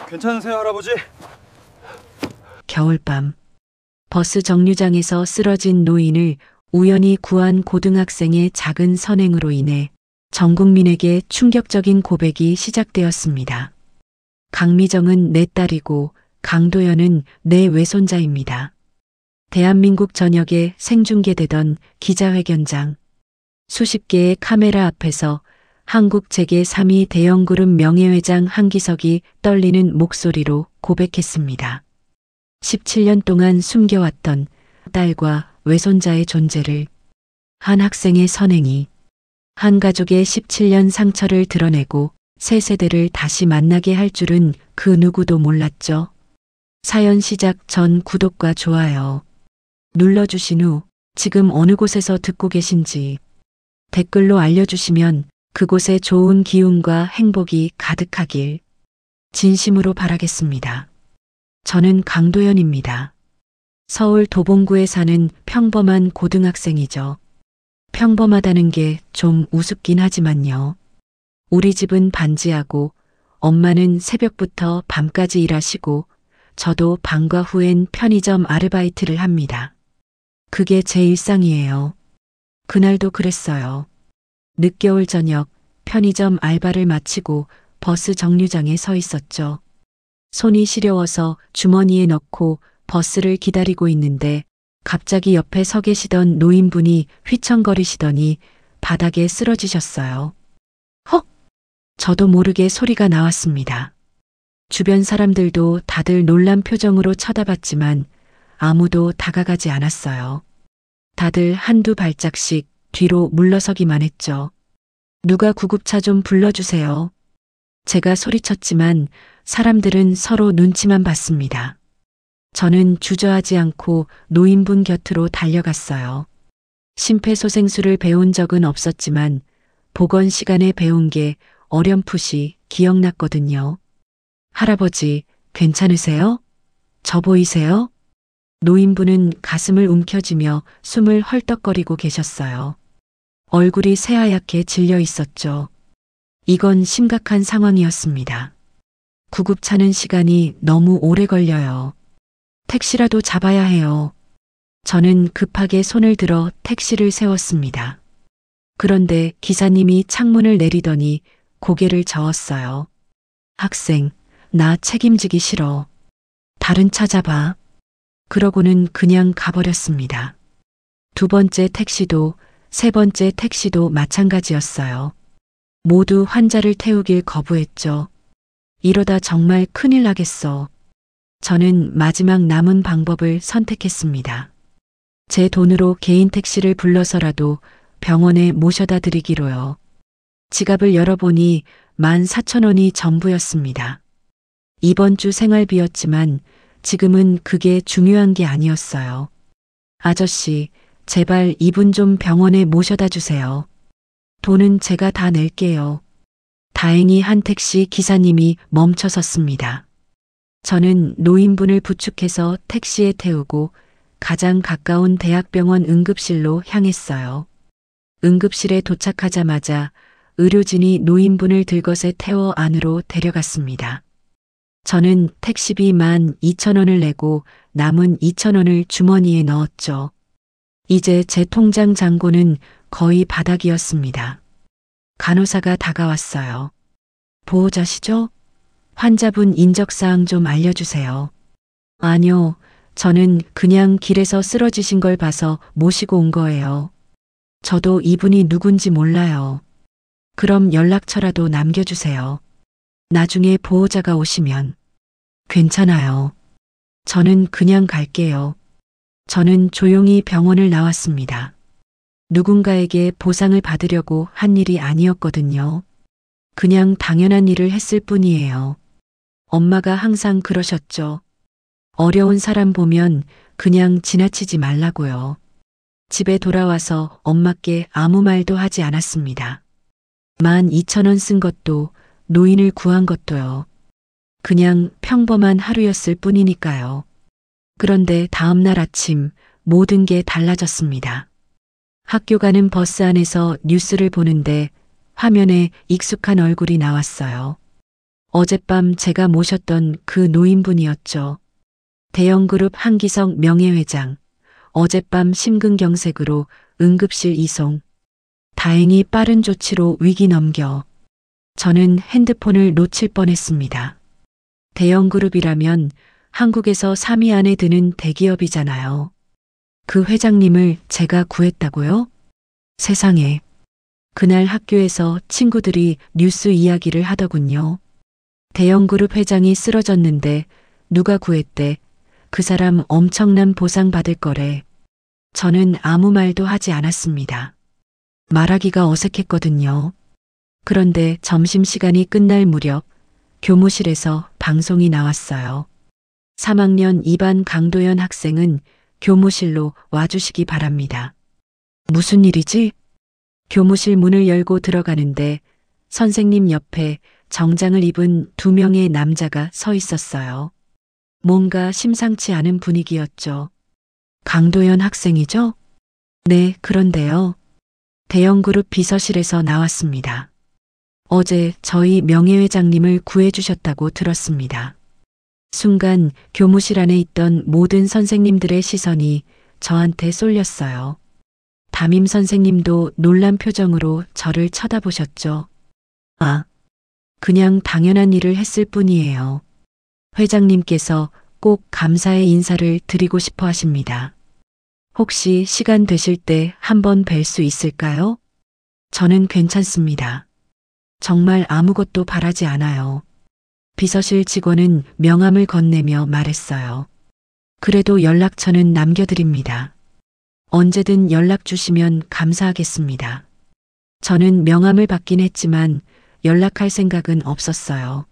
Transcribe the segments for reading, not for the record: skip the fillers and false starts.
괜찮으세요, 할아버지? 겨울밤, 버스 정류장에서 쓰러진 노인을 우연히 구한 고등학생의 작은 선행으로 인해 전 국민에게 충격적인 고백이 시작되었습니다. 강미정은 내 딸이고 강도연은 내 외손자입니다. 대한민국 전역에 생중계되던 기자회견장, 수십 개의 카메라 앞에서 한국 재계 3위 대형그룹 명예회장 한기석이 떨리는 목소리로 고백했습니다. 17년 동안 숨겨왔던 딸과 외손자의 존재를, 한 학생의 선행이 한 가족의 17년 상처를 드러내고 새 세대를 다시 만나게 할 줄은 그 누구도 몰랐죠. 사연 시작 전 구독과 좋아요 눌러주신 후 지금 어느 곳에서 듣고 계신지 댓글로 알려주시면 그곳에 좋은 기운과 행복이 가득하길 진심으로 바라겠습니다. 저는 강도연입니다. 서울 도봉구에 사는 평범한 고등학생이죠. 평범하다는 게 좀 우습긴 하지만요. 우리 집은 반지하고 엄마는 새벽부터 밤까지 일하시고 저도 방과 후엔 편의점 아르바이트를 합니다. 그게 제 일상이에요. 그날도 그랬어요. 늦겨울 저녁 편의점 알바를 마치고 버스 정류장에 서 있었죠. 손이 시려워서 주머니에 넣고 버스를 기다리고 있는데 갑자기 옆에 서 계시던 노인분이 휘청거리시더니 바닥에 쓰러지셨어요. 헉! 저도 모르게 소리가 나왔습니다. 주변 사람들도 다들 놀란 표정으로 쳐다봤지만 아무도 다가가지 않았어요. 다들 한두 발짝씩 뒤로 물러서기만 했죠. 누가 구급차 좀 불러주세요. 제가 소리쳤지만 사람들은 서로 눈치만 봤습니다. 저는 주저하지 않고 노인분 곁으로 달려갔어요. 심폐소생술을 배운 적은 없었지만 보건 시간에 배운 게 어렴풋이 기억났거든요. 할아버지, 괜찮으세요? 저 보이세요? 노인분은 가슴을 움켜쥐며 숨을 헐떡거리고 계셨어요. 얼굴이 새하얗게 질려 있었죠. 이건 심각한 상황이었습니다. 구급차는 시간이 너무 오래 걸려요. 택시라도 잡아야 해요. 저는 급하게 손을 들어 택시를 세웠습니다. 그런데 기사님이 창문을 내리더니 고개를 저었어요. 학생, 나 책임지기 싫어. 다른 차 잡아. 그러고는 그냥 가버렸습니다. 두 번째 택시도 세 번째 택시도 마찬가지였어요. 모두 환자를 태우길 거부했죠. 이러다 정말 큰일 나겠어. 저는 마지막 남은 방법을 선택했습니다. 제 돈으로 개인 택시를 불러서라도 병원에 모셔다 드리기로요. 지갑을 열어보니 14,000원이 전부였습니다. 이번 주 생활비였지만 지금은 그게 중요한 게 아니었어요. 아저씨, 제발 이분 좀 병원에 모셔다 주세요. 돈은 제가 다 낼게요. 다행히 한 택시 기사님이 멈춰섰습니다. 저는 노인분을 부축해서 택시에 태우고 가장 가까운 대학병원 응급실로 향했어요. 응급실에 도착하자마자 의료진이 노인분을 들것에 태워 안으로 데려갔습니다. 저는 택시비 12,000원을 내고 남은 2,000원을 주머니에 넣었죠. 이제 제 통장 잔고는 거의 바닥이었습니다. 간호사가 다가왔어요. 보호자시죠? 환자분 인적사항 좀 알려주세요. 아니요, 저는 그냥 길에서 쓰러지신 걸 봐서 모시고 온 거예요. 저도 이분이 누군지 몰라요. 그럼 연락처라도 남겨주세요. 나중에 보호자가 오시면. 괜찮아요. 저는 그냥 갈게요. 저는 조용히 병원을 나왔습니다. 누군가에게 보상을 받으려고 한 일이 아니었거든요. 그냥 당연한 일을 했을 뿐이에요. 엄마가 항상 그러셨죠. 어려운 사람 보면 그냥 지나치지 말라고요. 집에 돌아와서 엄마께 아무 말도 하지 않았습니다. 12,000원 쓴 것도 노인을 구한 것도요. 그냥 평범한 하루였을 뿐이니까요. 그런데 다음 날 아침 모든 게 달라졌습니다. 학교 가는 버스 안에서 뉴스를 보는데 화면에 익숙한 얼굴이 나왔어요. 어젯밤 제가 모셨던 그 노인분이었죠. 대형그룹 한기석 명예회장. 어젯밤 심근경색으로 응급실 이송. 다행히 빠른 조치로 위기 넘겨. 저는 핸드폰을 놓칠 뻔했습니다. 대형그룹이라면 한국에서 3위 안에 드는 대기업이잖아요. 그 회장님을 제가 구했다고요? 세상에. 그날 학교에서 친구들이 뉴스 이야기를 하더군요. 대형그룹 회장이 쓰러졌는데 누가 구했대. 그 사람 엄청난 보상 받을 거래. 저는 아무 말도 하지 않았습니다. 말하기가 어색했거든요. 그런데 점심시간이 끝날 무렵 교무실에서 방송이 나왔어요. 3학년 2반 강도연 학생은 교무실로 와주시기 바랍니다. 무슨 일이지? 교무실 문을 열고 들어가는데 선생님 옆에 정장을 입은 2명의 남자가 서 있었어요. 뭔가 심상치 않은 분위기였죠. 강도연 학생이죠? 네, 그런데요. 대형그룹 비서실에서 나왔습니다. 어제 저희 명예회장님을 구해주셨다고 들었습니다. 순간 교무실 안에 있던 모든 선생님들의 시선이 저한테 쏠렸어요. 담임 선생님도 놀란 표정으로 저를 쳐다보셨죠. 아, 그냥 당연한 일을 했을 뿐이에요. 회장님께서 꼭 감사의 인사를 드리고 싶어 하십니다. 혹시 시간 되실 때 한번 뵐 수 있을까요? 저는 괜찮습니다. 정말 아무것도 바라지 않아요. 비서실 직원은 명함을 건네며 말했어요. 그래도 연락처는 남겨드립니다. 언제든 연락 주시면 감사하겠습니다. 저는 명함을 받긴 했지만 연락할 생각은 없었어요.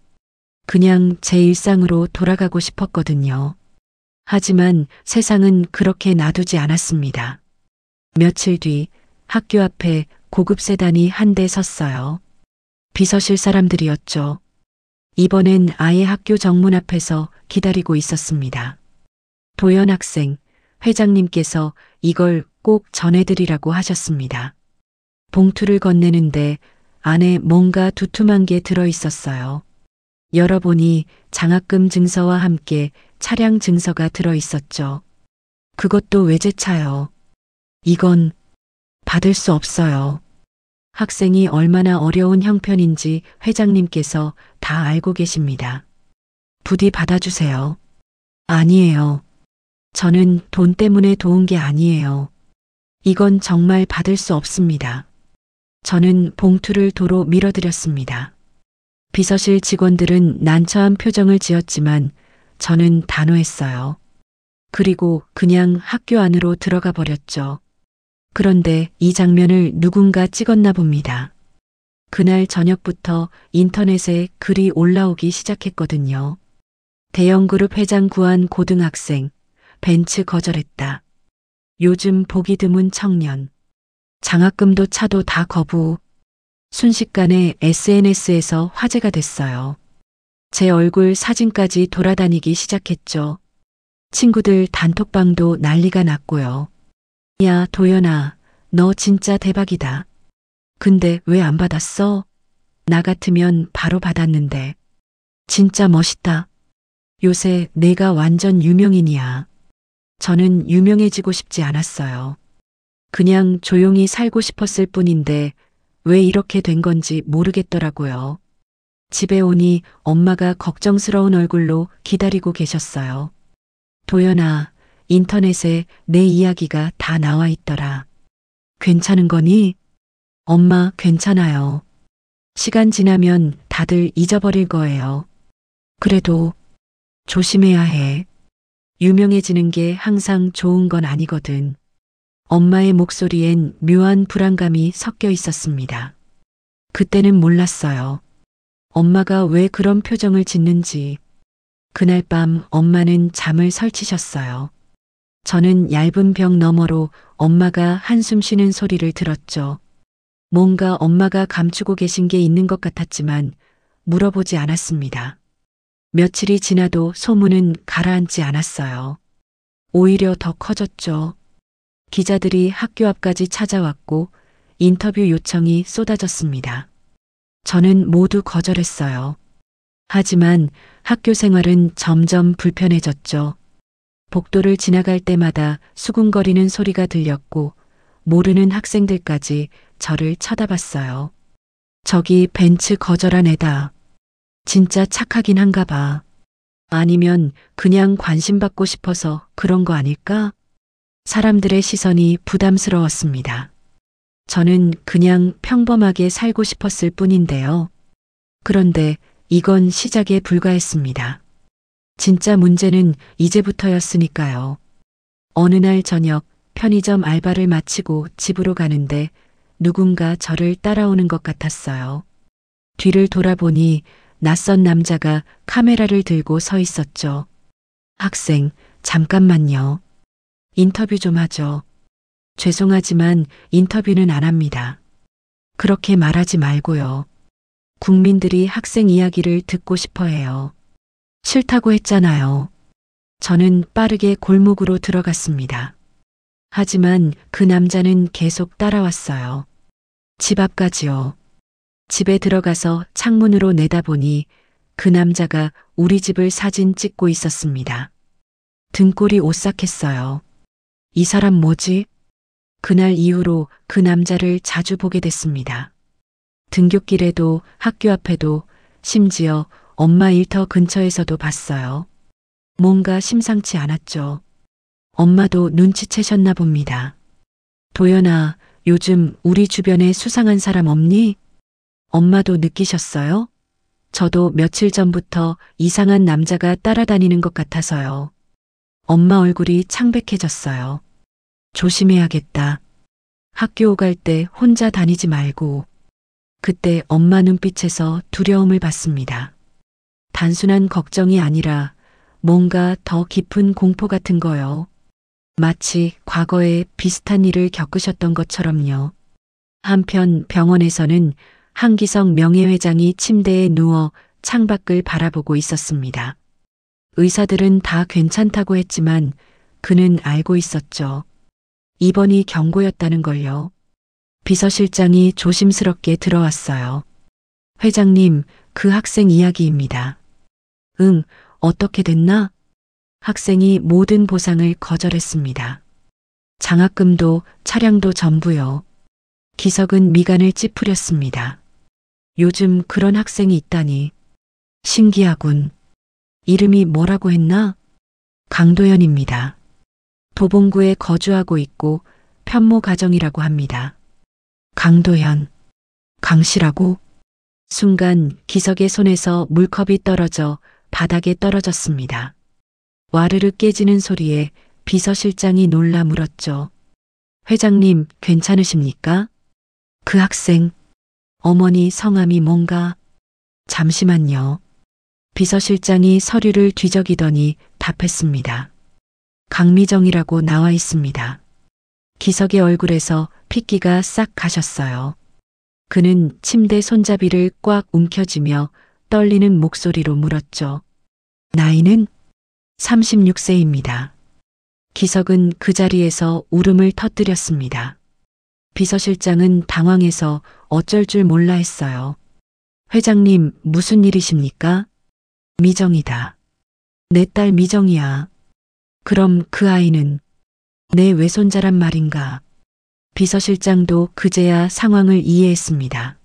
그냥 제 일상으로 돌아가고 싶었거든요. 하지만 세상은 그렇게 놔두지 않았습니다. 며칠 뒤 학교 앞에 고급 세단이 한 대 섰어요. 비서실 사람들이었죠. 이번엔 아예 학교 정문 앞에서 기다리고 있었습니다. 도연 학생, 회장님께서 이걸 꼭 전해드리라고 하셨습니다. 봉투를 건네는데 안에 뭔가 두툼한 게 들어 있었어요. 열어보니 장학금 증서와 함께 차량 증서가 들어 있었죠. 그것도 외제차요. 이건 받을 수 없어요. 학생이 얼마나 어려운 형편인지 회장님께서 다 알고 계십니다. 부디 받아주세요. 아니에요. 저는 돈 때문에 도운 게 아니에요. 이건 정말 받을 수 없습니다. 저는 봉투를 도로 밀어드렸습니다. 비서실 직원들은 난처한 표정을 지었지만 저는 단호했어요. 그리고 그냥 학교 안으로 들어가 버렸죠. 그런데 이 장면을 누군가 찍었나 봅니다. 그날 저녁부터 인터넷에 글이 올라오기 시작했거든요. 대형그룹 회장 구한 고등학생, 벤츠 거절했다. 요즘 보기 드문 청년. 장학금도 차도 다 거부. 순식간에 SNS에서 화제가 됐어요. 제 얼굴 사진까지 돌아다니기 시작했죠. 친구들 단톡방도 난리가 났고요. 야, 도연아, 너 진짜 대박이다. 근데 왜 안 받았어? 나 같으면 바로 받았는데. 진짜 멋있다. 요새 내가 완전 유명인이야. 저는 유명해지고 싶지 않았어요. 그냥 조용히 살고 싶었을 뿐인데 왜 이렇게 된 건지 모르겠더라고요. 집에 오니 엄마가 걱정스러운 얼굴로 기다리고 계셨어요. 도연아, 인터넷에 내 이야기가 다 나와 있더라. 괜찮은 거니? 엄마, 괜찮아요. 시간 지나면 다들 잊어버릴 거예요. 그래도 조심해야 해. 유명해지는 게 항상 좋은 건 아니거든. 엄마의 목소리엔 묘한 불안감이 섞여 있었습니다. 그때는 몰랐어요. 엄마가 왜 그런 표정을 짓는지. 그날 밤 엄마는 잠을 설치셨어요. 저는 얇은 벽 너머로 엄마가 한숨 쉬는 소리를 들었죠. 뭔가 엄마가 감추고 계신 게 있는 것 같았지만 물어보지 않았습니다. 며칠이 지나도 소문은 가라앉지 않았어요. 오히려 더 커졌죠. 기자들이 학교 앞까지 찾아왔고 인터뷰 요청이 쏟아졌습니다. 저는 모두 거절했어요. 하지만 학교 생활은 점점 불편해졌죠. 복도를 지나갈 때마다 수군거리는 소리가 들렸고 모르는 학생들까지 저를 쳐다봤어요. 저기 벤츠 거절한 애다. 진짜 착하긴 한가 봐. 아니면 그냥 관심받고 싶어서 그런 거 아닐까? 사람들의 시선이 부담스러웠습니다. 저는 그냥 평범하게 살고 싶었을 뿐인데요. 그런데 이건 시작에 불과했습니다. 진짜 문제는 이제부터였으니까요. 어느 날 저녁 편의점 알바를 마치고 집으로 가는데 누군가 저를 따라오는 것 같았어요. 뒤를 돌아보니 낯선 남자가 카메라를 들고 서 있었죠. 학생, 잠깐만요. 인터뷰 좀 하죠. 죄송하지만 인터뷰는 안 합니다. 그렇게 말하지 말고요. 국민들이 학생 이야기를 듣고 싶어 해요. 싫다고 했잖아요. 저는 빠르게 골목으로 들어갔습니다. 하지만 그 남자는 계속 따라왔어요. 집 앞까지요. 집에 들어가서 창문으로 내다보니 그 남자가 우리 집을 사진 찍고 있었습니다. 등골이 오싹했어요. 이 사람 뭐지? 그날 이후로 그 남자를 자주 보게 됐습니다. 등굣길에도 학교 앞에도 심지어 엄마 일터 근처에서도 봤어요. 뭔가 심상치 않았죠. 엄마도 눈치채셨나 봅니다. 도연아, 요즘 우리 주변에 수상한 사람 없니? 엄마도 느끼셨어요? 저도 며칠 전부터 이상한 남자가 따라다니는 것 같아서요. 엄마 얼굴이 창백해졌어요. 조심해야겠다. 학교 오갈 때 혼자 다니지 말고. 그때 엄마 눈빛에서 두려움을 받습니다. 단순한 걱정이 아니라 뭔가 더 깊은 공포 같은 거요. 마치 과거에 비슷한 일을 겪으셨던 것처럼요. 한편 병원에서는 한기성 명예회장이 침대에 누워 창밖을 바라보고 있었습니다. 의사들은 다 괜찮다고 했지만 그는 알고 있었죠. 입원이 경고였다는 걸요. 비서실장이 조심스럽게 들어왔어요. 회장님, 그 학생 이야기입니다. 응, 어떻게 됐나? 학생이 모든 보상을 거절했습니다. 장학금도 차량도 전부요. 기석은 미간을 찌푸렸습니다. 요즘 그런 학생이 있다니. 신기하군. 이름이 뭐라고 했나? 강도현입니다. 도봉구에 거주하고 있고 편모 가정이라고 합니다. 강도현. 강씨라고? 순간 기석의 손에서 물컵이 떨어져 바닥에 떨어졌습니다. 와르르 깨지는 소리에 비서실장이 놀라 물었죠. 회장님, 괜찮으십니까? 그 학생. 어머니 성함이 뭔가? 잠시만요. 비서실장이 서류를 뒤적이더니 답했습니다. 강미정이라고 나와 있습니다. 기석의 얼굴에서 핏기가 싹 가셨어요. 그는 침대 손잡이를 꽉 움켜쥐며 떨리는 목소리로 물었죠. 나이는 36세입니다. 기석은 그 자리에서 울음을 터뜨렸습니다. 비서실장은 당황해서 어쩔 줄 몰라 했어요. 회장님, 무슨 일이십니까? 미정이다. 내 딸 미정이야. 그럼 그 아이는 내 외손자란 말인가? 비서실장도 그제야 상황을 이해했습니다.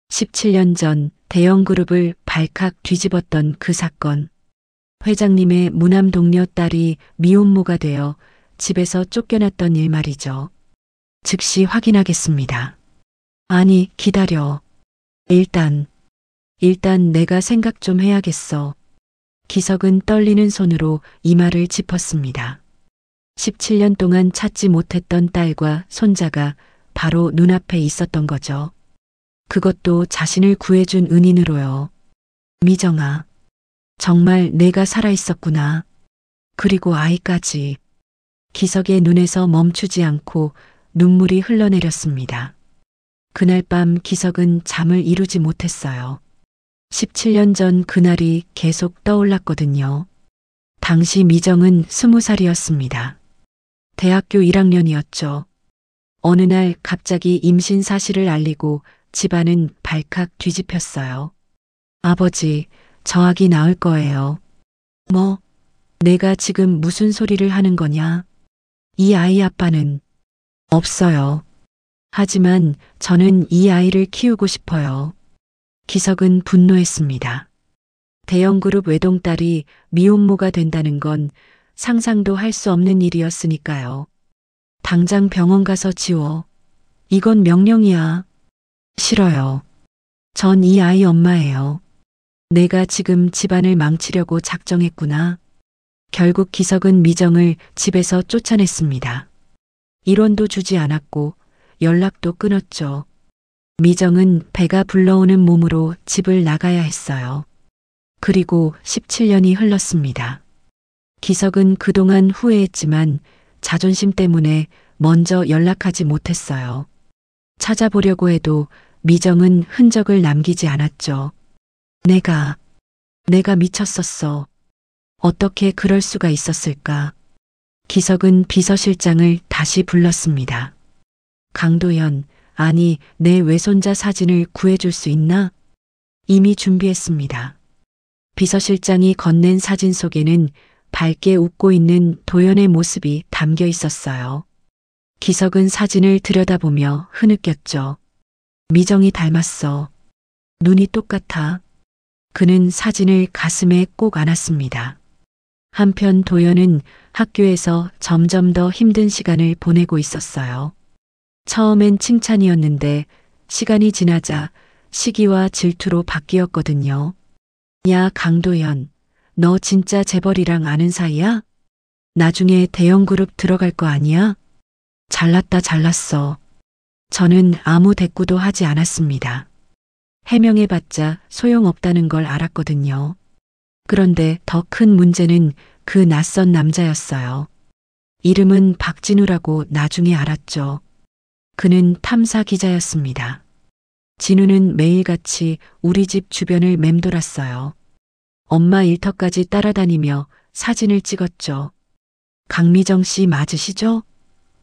17년 전 대형 그룹을 발칵 뒤집었던 그 사건. 회장님의 무남 동료 딸이 미혼모가 되어 집에서 쫓겨났던 일 말이죠. 즉시 확인하겠습니다. 아니, 기다려. 일단 내가 생각 좀 해야겠어. 기석은 떨리는 손으로 이마를 짚었습니다. 17년 동안 찾지 못했던 딸과 손자가 바로 눈앞에 있었던 거죠. 그것도 자신을 구해준 은인으로요. 미정아, 정말 내가 살아있었구나. 그리고 아이까지. 기석의 눈에서 멈추지 않고 눈물이 흘러내렸습니다. 그날 밤 기석은 잠을 이루지 못했어요. 17년 전 그날이 계속 떠올랐거든요. 당시 미정은 20살이었습니다. 대학교 1학년이었죠. 어느 날 갑자기 임신 사실을 알리고 집안은 발칵 뒤집혔어요. 아버지, 저하기 나을 거예요. 뭐, 내가 지금 무슨 소리를 하는 거냐? 이 아이 아빠는 없어요. 하지만 저는 이 아이를 키우고 싶어요. 기석은 분노했습니다. 대형그룹 외동딸이 미혼모가 된다는 건 상상도 할 수 없는 일이었으니까요. 당장 병원 가서 지워. 이건 명령이야. 싫어요. 전 이 아이 엄마예요. 내가 지금 집안을 망치려고 작정했구나. 결국 기석은 미정을 집에서 쫓아냈습니다. 1원도 주지 않았고 연락도 끊었죠. 미정은 배가 불러오는 몸으로 집을 나가야 했어요. 그리고 17년이 흘렀습니다. 기석은 그동안 후회했지만 자존심 때문에 먼저 연락하지 못했어요. 찾아보려고 해도 미정은 흔적을 남기지 않았죠. 내가 미쳤었어. 어떻게 그럴 수가 있었을까? 기석은 비서실장을 다시 불렀습니다. 강도현, 아니, 내 외손자 사진을 구해줄 수 있나? 이미 준비했습니다. 비서실장이 건넨 사진 속에는 밝게 웃고 있는 도연의 모습이 담겨 있었어요. 기석은 사진을 들여다보며 흐느꼈죠. 미정이 닮았어. 눈이 똑같아. 그는 사진을 가슴에 꼭 안았습니다. 한편 도연은 학교에서 점점 더 힘든 시간을 보내고 있었어요. 처음엔 칭찬이었는데 시간이 지나자 시기와 질투로 바뀌었거든요. 야, 강도연, 너 진짜 재벌이랑 아는 사이야? 나중에 대형그룹 들어갈 거 아니야? 잘났다 잘났어. 저는 아무 대꾸도 하지 않았습니다. 해명해봤자 소용없다는 걸 알았거든요. 그런데 더 큰 문제는 그 낯선 남자였어요. 이름은 박진우라고 나중에 알았죠. 그는 탐사 기자였습니다. 진우는 매일같이 우리 집 주변을 맴돌았어요. 엄마 일터까지 따라다니며 사진을 찍었죠. 강미정 씨 맞으시죠?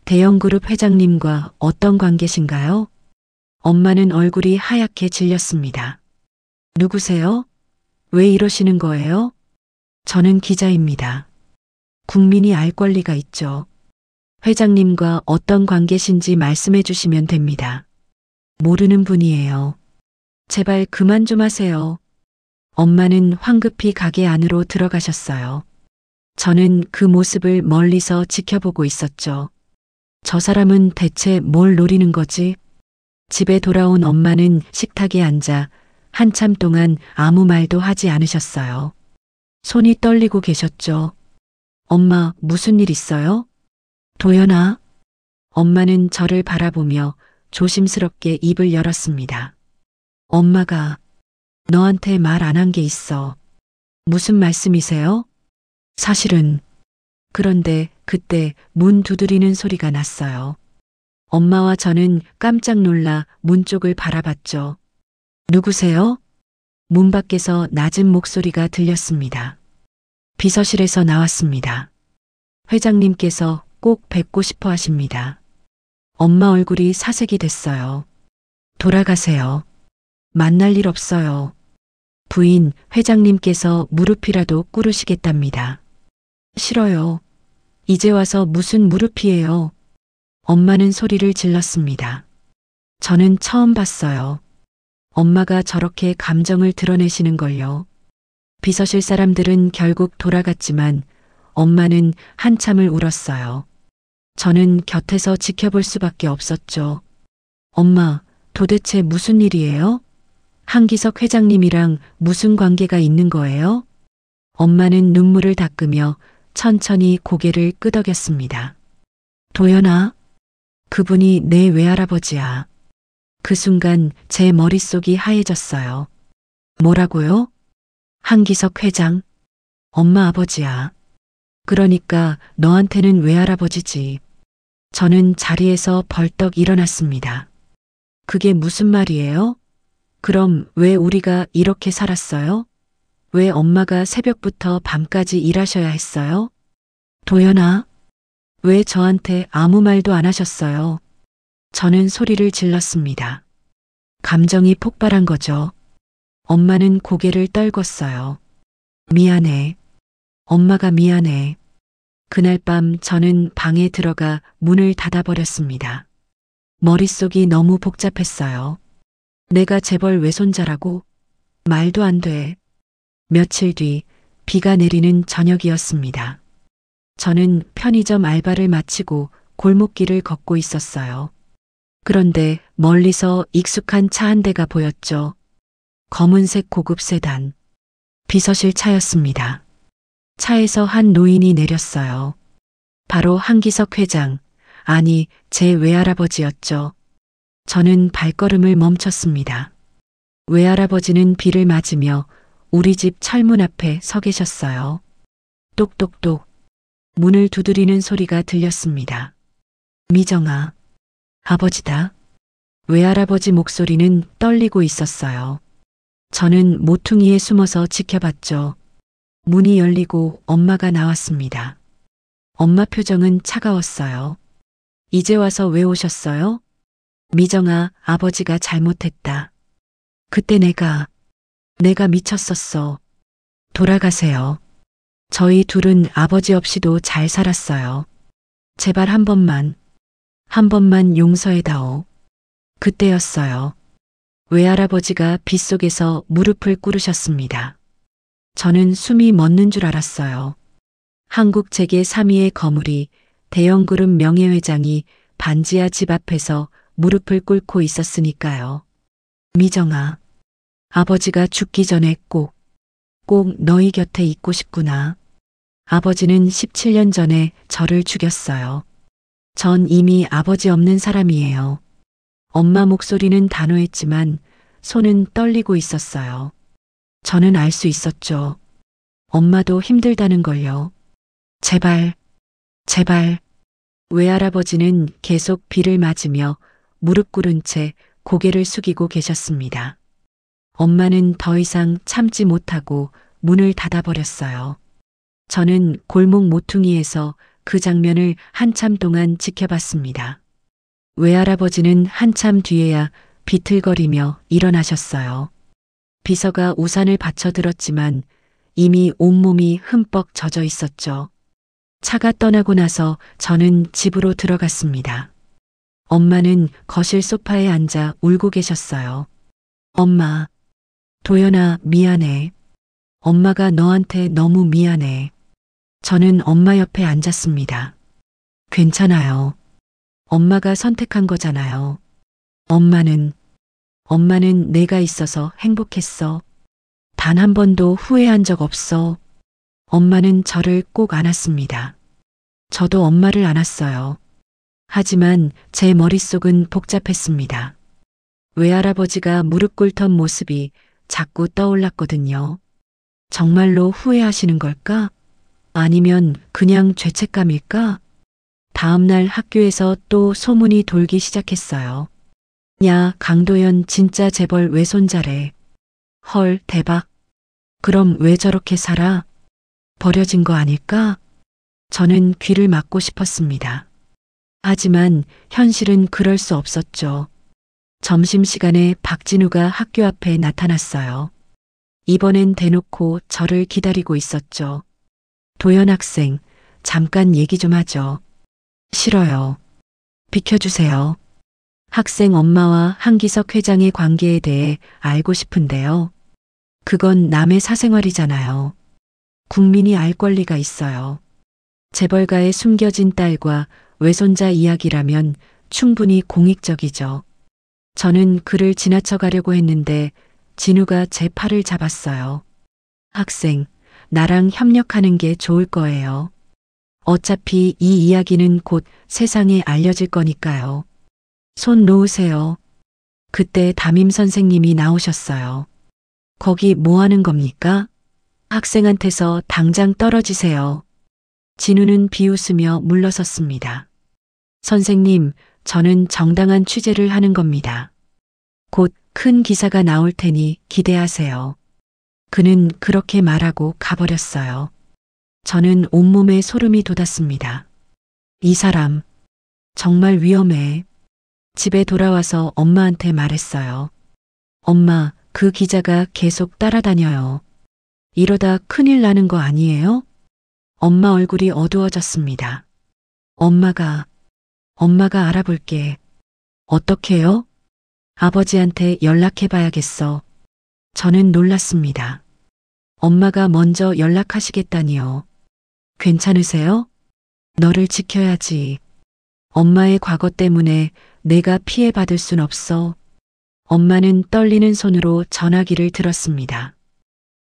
대형그룹 회장님과 어떤 관계신가요? 엄마는 얼굴이 하얗게 질렸습니다. 누구세요? 왜 이러시는 거예요? 저는 기자입니다. 국민이 알 권리가 있죠. 회장님과 어떤 관계신지 말씀해 주시면 됩니다. 모르는 분이에요. 제발 그만 좀 하세요. 엄마는 황급히 가게 안으로 들어가셨어요. 저는 그 모습을 멀리서 지켜보고 있었죠. 저 사람은 대체 뭘 노리는 거지? 집에 돌아온 엄마는 식탁에 앉아 한참 동안 아무 말도 하지 않으셨어요. 손이 떨리고 계셨죠. 엄마, 무슨 일 있어요? 도연아. 엄마는 저를 바라보며 조심스럽게 입을 열었습니다. 엄마가 너한테 말 안 한 게 있어. 무슨 말씀이세요? 사실은. 그런데 그때 문 두드리는 소리가 났어요. 엄마와 저는 깜짝 놀라 문 쪽을 바라봤죠. 누구세요? 문 밖에서 낮은 목소리가 들렸습니다. 비서실에서 나왔습니다. 회장님께서 꼭 뵙고 싶어 하십니다. 엄마 얼굴이 사색이 됐어요. 돌아가세요. 만날 일 없어요. 부인, 회장님께서 무릎이라도 꿇으시겠답니다. 싫어요. 이제 와서 무슨 무릎이에요. 엄마는 소리를 질렀습니다. 저는 처음 봤어요. 엄마가 저렇게 감정을 드러내시는 걸요. 비서실 사람들은 결국 돌아갔지만 엄마는 한참을 울었어요. 저는 곁에서 지켜볼 수밖에 없었죠. 엄마, 도대체 무슨 일이에요? 한기석 회장님이랑 무슨 관계가 있는 거예요? 엄마는 눈물을 닦으며 천천히 고개를 끄덕였습니다. 도연아, 그분이 내 외할아버지야. 그 순간 제 머릿속이 하얘졌어요. 뭐라고요? 한기석 회장? 엄마 아버지야. 그러니까 너한테는 외할아버지지. 저는 자리에서 벌떡 일어났습니다. 그게 무슨 말이에요? 그럼 왜 우리가 이렇게 살았어요? 왜 엄마가 새벽부터 밤까지 일하셔야 했어요? 도연아, 왜 저한테 아무 말도 안 하셨어요? 저는 소리를 질렀습니다. 감정이 폭발한 거죠. 엄마는 고개를 떨궜어요. 미안해. 엄마가 미안해. 그날 밤 저는 방에 들어가 문을 닫아버렸습니다. 머릿속이 너무 복잡했어요. 내가 재벌 외손자라고? 말도 안 돼. 며칠 뒤 비가 내리는 저녁이었습니다. 저는 편의점 알바를 마치고 골목길을 걷고 있었어요. 그런데 멀리서 익숙한 차 한 대가 보였죠. 검은색 고급 세단. 비서실 차였습니다. 차에서 한 노인이 내렸어요. 바로 한기석 회장, 아니 제 외할아버지였죠. 저는 발걸음을 멈췄습니다. 외할아버지는 비를 맞으며 우리 집 철문 앞에 서 계셨어요. 똑똑똑 문을 두드리는 소리가 들렸습니다. 미정아, 아버지다. 외할아버지 목소리는 떨리고 있었어요. 저는 모퉁이에 숨어서 지켜봤죠. 문이 열리고 엄마가 나왔습니다. 엄마 표정은 차가웠어요. 이제 와서 왜 오셨어요? 미정아, 아버지가 잘못했다. 그때 내가 미쳤었어. 돌아가세요. 저희 둘은 아버지 없이도 잘 살았어요. 제발 한 번만 용서해다오. 그때였어요. 외할아버지가 빗속에서 무릎을 꿇으셨습니다. 저는 숨이 멎는 줄 알았어요. 한국 재계 3위의 거물이 대형그룹 명예회장이 반지하 집 앞에서 무릎을 꿇고 있었으니까요. 미정아, 아버지가 죽기 전에 꼭 너희 곁에 있고 싶구나. 아버지는 17년 전에 저를 죽였어요. 전 이미 아버지 없는 사람이에요. 엄마 목소리는 단호했지만 손은 떨리고 있었어요. 저는 알 수 있었죠. 엄마도 힘들다는 걸요. 제발. 외할아버지는 계속 비를 맞으며 무릎 꿇은 채 고개를 숙이고 계셨습니다. 엄마는 더 이상 참지 못하고 문을 닫아버렸어요. 저는 골목 모퉁이에서 그 장면을 한참 동안 지켜봤습니다. 외할아버지는 한참 뒤에야 비틀거리며 일어나셨어요. 비서가 우산을 받쳐들었지만 이미 온몸이 흠뻑 젖어 있었죠. 차가 떠나고 나서 저는 집으로 들어갔습니다. 엄마는 거실 소파에 앉아 울고 계셨어요. 엄마, 도연아, 미안해. 엄마가 너한테 너무 미안해. 저는 엄마 옆에 앉았습니다. 괜찮아요. 엄마가 선택한 거잖아요. 엄마는 내가 있어서 행복했어. 단 한 번도 후회한 적 없어. 엄마는 저를 꼭 안았습니다. 저도 엄마를 안았어요. 하지만 제 머릿속은 복잡했습니다. 외할아버지가 무릎 꿇던 모습이 자꾸 떠올랐거든요. 정말로 후회하시는 걸까? 아니면 그냥 죄책감일까? 다음날 학교에서 또 소문이 돌기 시작했어요. 야, 강도연 진짜 재벌 외손자래. 헐, 대박. 그럼 왜 저렇게 살아? 버려진 거 아닐까? 저는 귀를 막고 싶었습니다. 하지만 현실은 그럴 수 없었죠. 점심시간에 박진우가 학교 앞에 나타났어요. 이번엔 대놓고 저를 기다리고 있었죠. 도연 학생, 잠깐 얘기 좀 하죠. 싫어요. 비켜주세요. 학생 엄마와 한기석 회장의 관계에 대해 알고 싶은데요. 그건 남의 사생활이잖아요. 국민이 알 권리가 있어요. 재벌가의 숨겨진 딸과 외손자 이야기라면 충분히 공익적이죠. 저는 그를 지나쳐 가려고 했는데 진우가 제 팔을 잡았어요. 학생, 나랑 협력하는 게 좋을 거예요. 어차피 이 이야기는 곧 세상에 알려질 거니까요. 손 놓으세요. 그때 담임 선생님이 나오셨어요. 거기 뭐 하는 겁니까? 학생한테서 당장 떨어지세요. 진우는 비웃으며 물러섰습니다. 선생님, 저는 정당한 취재를 하는 겁니다. 곧 큰 기사가 나올 테니 기대하세요. 그는 그렇게 말하고 가버렸어요. 저는 온몸에 소름이 돋았습니다. 이 사람, 정말 위험해. 집에 돌아와서 엄마한테 말했어요. 엄마, 그 기자가 계속 따라다녀요. 이러다 큰일 나는 거 아니에요? 엄마 얼굴이 어두워졌습니다. 엄마가 알아볼게. 어떻게요? 아버지한테 연락해봐야겠어. 저는 놀랐습니다. 엄마가 먼저 연락하시겠다니요. 괜찮으세요? 너를 지켜야지. 엄마의 과거 때문에 내가 피해받을 순 없어. 엄마는 떨리는 손으로 전화기를 들었습니다.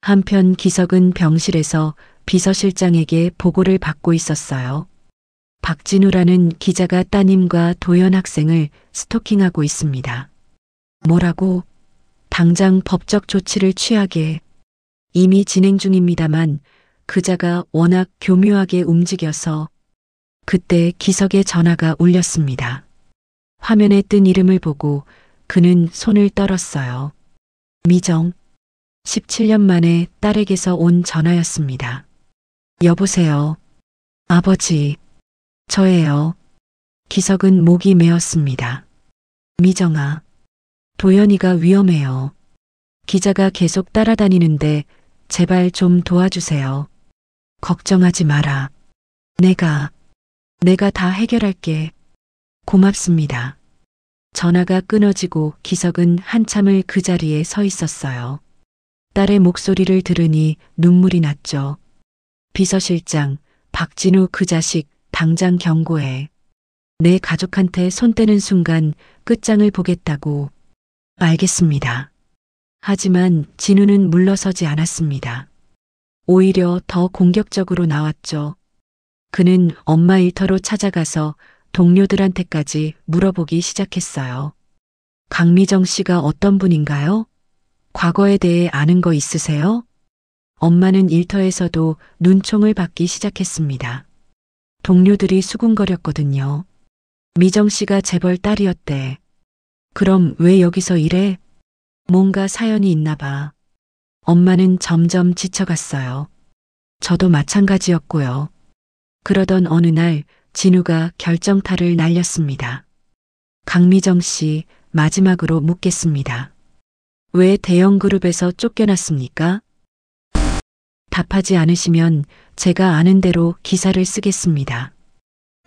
한편 기석은 병실에서 비서실장에게 보고를 받고 있었어요. 박진우라는 기자가 따님과 도연 학생을 스토킹하고 있습니다. 뭐라고? 당장 법적 조치를 취하게. 이미 진행 중입니다만 그자가 워낙 교묘하게 움직여서 그때 기석의 전화가 울렸습니다. 화면에 뜬 이름을 보고 그는 손을 떨었어요. 미정. 17년 만에 딸에게서 온 전화였습니다. 여보세요. 아버지. 저예요. 기석은 목이 메었습니다. 미정아. 도연이가 위험해요. 기자가 계속 따라다니는데 제발 좀 도와주세요. 걱정하지 마라. 내가 다 해결할게. 고맙습니다. 전화가 끊어지고 기석은 한참을 그 자리에 서 있었어요. 딸의 목소리를 들으니 눈물이 났죠. 비서실장, 박진우 그 자식 당장 경고해. 내 가족한테 손 떼는 순간 끝장을 보겠다고. 알겠습니다. 하지만 진우는 물러서지 않았습니다. 오히려 더 공격적으로 나왔죠. 그는 엄마 일터로 찾아가서 동료들한테까지 물어보기 시작했어요. 강미정 씨가 어떤 분인가요? 과거에 대해 아는 거 있으세요? 엄마는 일터에서도 눈총을 받기 시작했습니다. 동료들이 수군거렸거든요. 미정 씨가 재벌 딸이었대. 그럼 왜 여기서 일해? 뭔가 사연이 있나 봐. 엄마는 점점 지쳐갔어요. 저도 마찬가지였고요. 그러던 어느 날 진우가 결정타를 날렸습니다. 강미정 씨, 마지막으로 묻겠습니다. 왜 대형 그룹에서 쫓겨났습니까? 답하지 않으시면 제가 아는 대로 기사를 쓰겠습니다.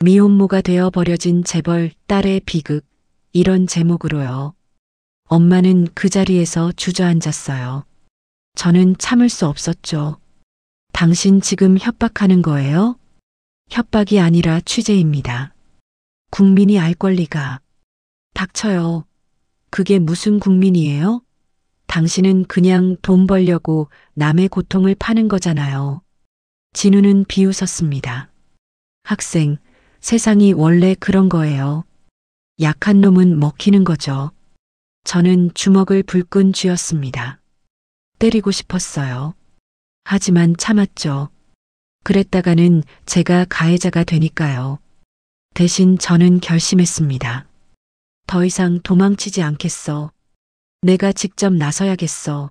미혼모가 되어 버려진 재벌 딸의 비극, 이런 제목으로요. 엄마는 그 자리에서 주저앉았어요. 저는 참을 수 없었죠. 당신 지금 협박하는 거예요? 협박이 아니라 취재입니다. 국민이 알 권리가. 닥쳐요. 그게 무슨 국민이에요? 당신은 그냥 돈 벌려고 남의 고통을 파는 거잖아요. 진우는 비웃었습니다. 학생, 세상이 원래 그런 거예요. 약한 놈은 먹히는 거죠. 저는 주먹을 불끈 쥐었습니다. 때리고 싶었어요. 하지만 참았죠. 그랬다가는 제가 가해자가 되니까요. 대신 저는 결심했습니다. 더 이상 도망치지 않겠어. 내가 직접 나서야겠어.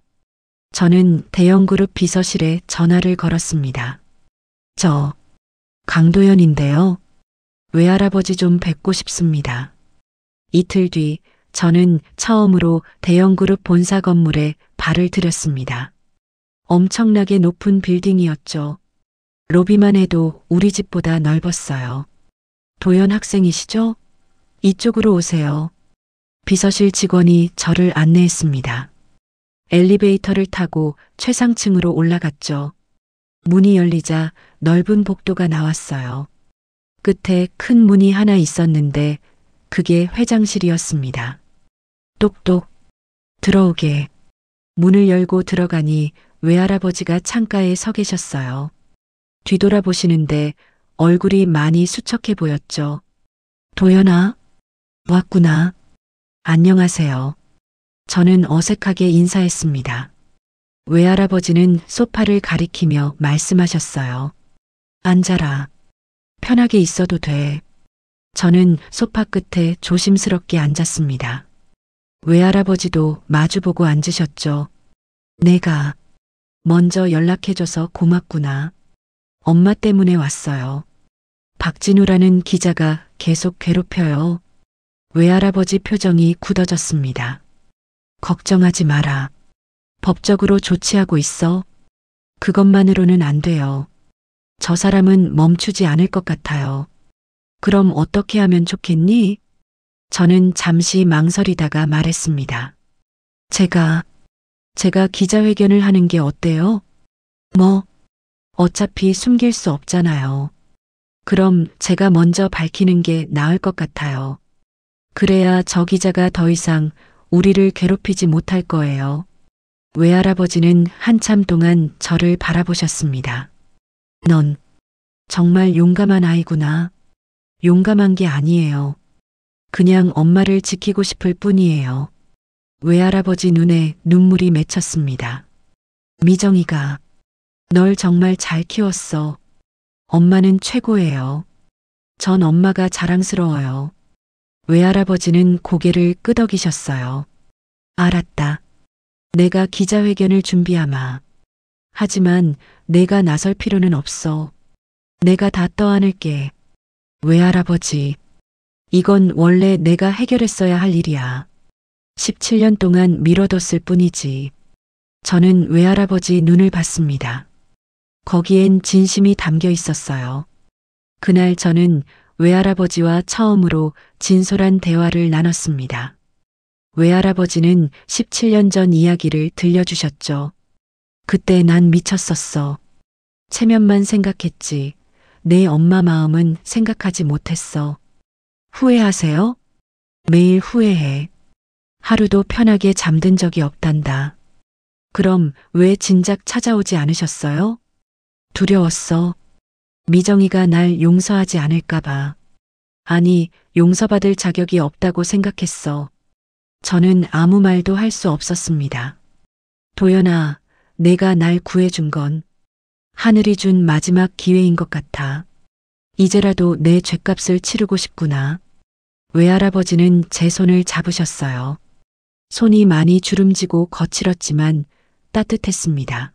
저는 대형그룹 비서실에 전화를 걸었습니다. 저 강도연인데요. 외할아버지 좀 뵙고 싶습니다. 이틀 뒤 저는 처음으로 대형그룹 본사 건물에 발을 들였습니다. 엄청나게 높은 빌딩이었죠. 로비만 해도 우리 집보다 넓었어요. 도연 학생이시죠? 이쪽으로 오세요. 비서실 직원이 저를 안내했습니다. 엘리베이터를 타고 최상층으로 올라갔죠. 문이 열리자 넓은 복도가 나왔어요. 끝에 큰 문이 하나 있었는데 그게 회장실이었습니다. 똑똑. 들어오게. 문을 열고 들어가니 외할아버지가 창가에 서 계셨어요. 뒤돌아보시는데 얼굴이 많이 수척해 보였죠. 도연아, 왔구나. 안녕하세요. 저는 어색하게 인사했습니다. 외할아버지는 소파를 가리키며 말씀하셨어요. 앉아라. 편하게 있어도 돼. 저는 소파 끝에 조심스럽게 앉았습니다. 외할아버지도 마주보고 앉으셨죠. 내가 먼저 연락해줘서 고맙구나. 엄마 때문에 왔어요. 박진우라는 기자가 계속 괴롭혀요. 외할아버지 표정이 굳어졌습니다. 걱정하지 마라. 법적으로 조치하고 있어. 그것만으로는 안 돼요. 저 사람은 멈추지 않을 것 같아요. 그럼 어떻게 하면 좋겠니? 저는 잠시 망설이다가 말했습니다. 제가 기자회견을 하는 게 어때요? 뭐, 어차피 숨길 수 없잖아요. 그럼 제가 먼저 밝히는 게 나을 것 같아요. 그래야 저 기자가 더 이상 우리를 괴롭히지 못할 거예요. 외할아버지는 한참 동안 저를 바라보셨습니다. 넌 정말 용감한 아이구나. 용감한 게 아니에요. 그냥 엄마를 지키고 싶을 뿐이에요. 외할아버지 눈에 눈물이 맺혔습니다. 미정이가 널 정말 잘 키웠어. 엄마는 최고예요. 전 엄마가 자랑스러워요. 외할아버지는 고개를 끄덕이셨어요. 알았다. 내가 기자회견을 준비하마. 하지만 내가 나설 필요는 없어. 내가 다 떠안을게. 외할아버지, 이건 원래 내가 해결했어야 할 일이야. 17년 동안 미뤄뒀을 뿐이지. 저는 외할아버지 눈을 봤습니다. 거기엔 진심이 담겨 있었어요. 그날 저는 외할아버지와 처음으로 진솔한 대화를 나눴습니다. 외할아버지는 17년 전 이야기를 들려주셨죠. 그때 난 미쳤었어. 체면만 생각했지. 내 엄마 마음은 생각하지 못했어. 후회하세요? 매일 후회해. 하루도 편하게 잠든 적이 없단다. 그럼 왜 진작 찾아오지 않으셨어요? 두려웠어. 미정이가 날 용서하지 않을까봐. 아니, 용서받을 자격이 없다고 생각했어. 저는 아무 말도 할 수 없었습니다. 도연아, 내가 날 구해준 건 하늘이 준 마지막 기회인 것 같아. 이제라도 내 죗값을 치르고 싶구나. 외할아버지는 제 손을 잡으셨어요. 손이 많이 주름지고 거칠었지만 따뜻했습니다.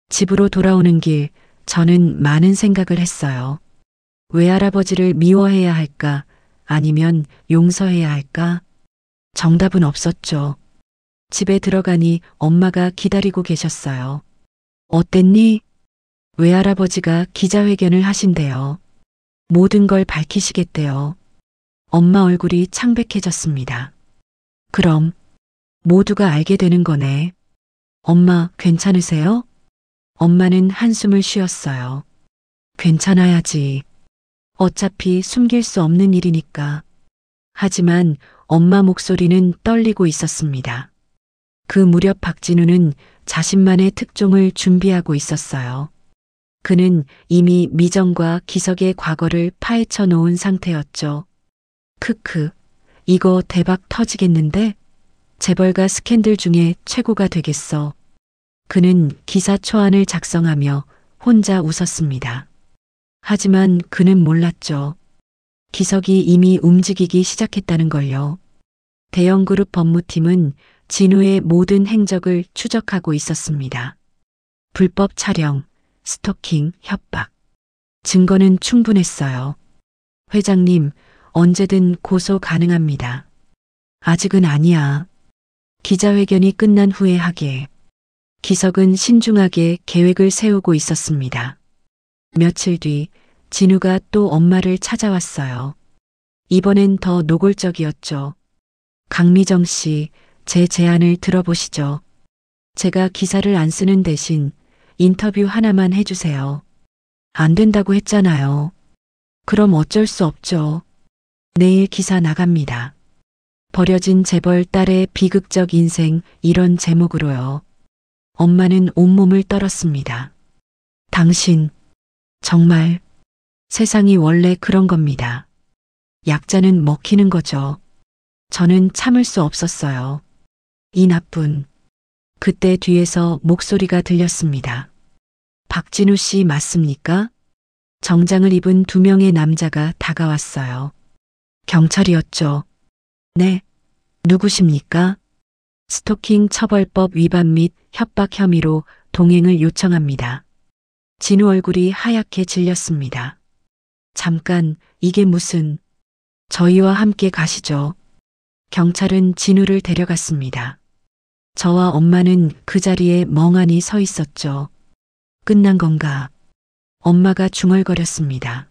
집으로 돌아오는 길, 저는 많은 생각을 했어요. 외할아버지를 미워해야 할까? 아니면 용서해야 할까? 정답은 없었죠. 집에 들어가니 엄마가 기다리고 계셨어요. 어땠니? 외할아버지가 기자회견을 하신대요. 모든 걸 밝히시겠대요. 엄마 얼굴이 창백해졌습니다. 그럼 모두가 알게 되는 거네. 엄마 괜찮으세요? 엄마는 한숨을 쉬었어요. 괜찮아야지. 어차피 숨길 수 없는 일이니까. 하지만 엄마 목소리는 떨리고 있었습니다. 그 무렵 박진우는 자신만의 특종을 준비하고 있었어요. 그는 이미 미정과 기석의 과거를 파헤쳐 놓은 상태였죠. 크크, 이거 대박 터지겠는데? 재벌가 스캔들 중에 최고가 되겠어. 그는 기사 초안을 작성하며 혼자 웃었습니다. 하지만 그는 몰랐죠. 기석이 이미 움직이기 시작했다는 걸요. 대형그룹 법무팀은 진우의 모든 행적을 추적하고 있었습니다. 불법 촬영, 스토킹, 협박. 증거는 충분했어요. 회장님, 언제든 고소 가능합니다. 아직은 아니야. 기자회견이 끝난 후에 하게. 기석은 신중하게 계획을 세우고 있었습니다. 며칠 뒤 진우가 또 엄마를 찾아왔어요. 이번엔 더 노골적이었죠. 강미정 씨, 제 제안을 들어보시죠. 제가 기사를 안 쓰는 대신 인터뷰 하나만 해주세요. 안 된다고 했잖아요. 그럼 어쩔 수 없죠. 내일 기사 나갑니다. 버려진 재벌 딸의 비극적 인생, 이런 제목으로요. 엄마는 온몸을 떨었습니다. 당신, 정말 세상이 원래 그런 겁니다. 약자는 먹히는 거죠. 저는 참을 수 없었어요. 이 나쁜. 그때 뒤에서 목소리가 들렸습니다. 박진우 씨 맞습니까? 정장을 입은 두 명의 남자가 다가왔어요. 경찰이었죠. 네. 누구십니까? 스토킹 처벌법 위반 및 협박 혐의로 동행을 요청합니다. 진우 얼굴이 하얗게 질렸습니다. 잠깐, 이게 무슨... 저희와 함께 가시죠. 경찰은 진우를 데려갔습니다. 저와 엄마는 그 자리에 멍하니 서 있었죠. 끝난 건가? 엄마가 중얼거렸습니다.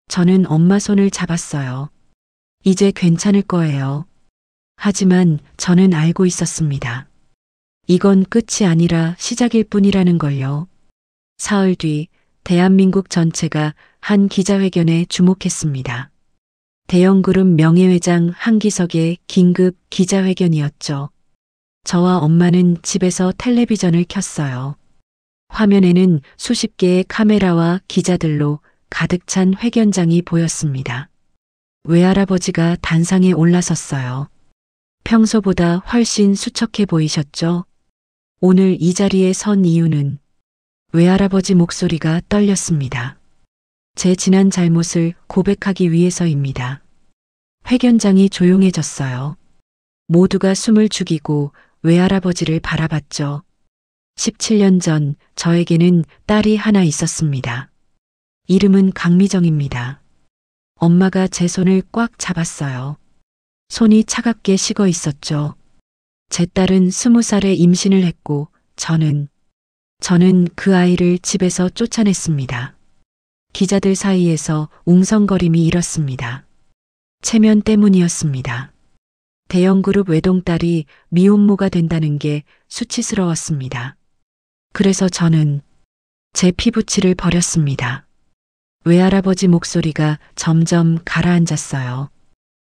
저는 엄마 손을 잡았어요. 이제 괜찮을 거예요. 하지만 저는 알고 있었습니다. 이건 끝이 아니라 시작일 뿐이라는 걸요. 사흘 뒤 대한민국 전체가 한 기자회견에 주목했습니다. 대형그룹 명예회장 한기석의 긴급 기자회견이었죠. 저와 엄마는 집에서 텔레비전을 켰어요. 화면에는 수십 개의 카메라와 기자들로 가득 찬 회견장이 보였습니다. 외할아버지가 단상에 올라섰어요. 평소보다 훨씬 수척해 보이셨죠? 오늘 이 자리에 선 이유는 외할아버지 목소리가 떨렸습니다. 제 지난 잘못을 고백하기 위해서입니다. 회견장이 조용해졌어요. 모두가 숨을 죽이고 외할아버지를 바라봤죠. 17년 전 저에게는 딸이 하나 있었습니다. 이름은 강미정입니다. 엄마가 제 손을 꽉 잡았어요. 손이 차갑게 식어 있었죠. 제 딸은 20살에 임신을 했고 저는 그 아이를 집에서 쫓아냈습니다. 기자들 사이에서 웅성거림이 일었습니다. 체면 때문이었습니다. 대형그룹 외동딸이 미혼모가 된다는 게 수치스러웠습니다. 그래서 저는 제 피부치를 버렸습니다. 외할아버지 목소리가 점점 가라앉았어요.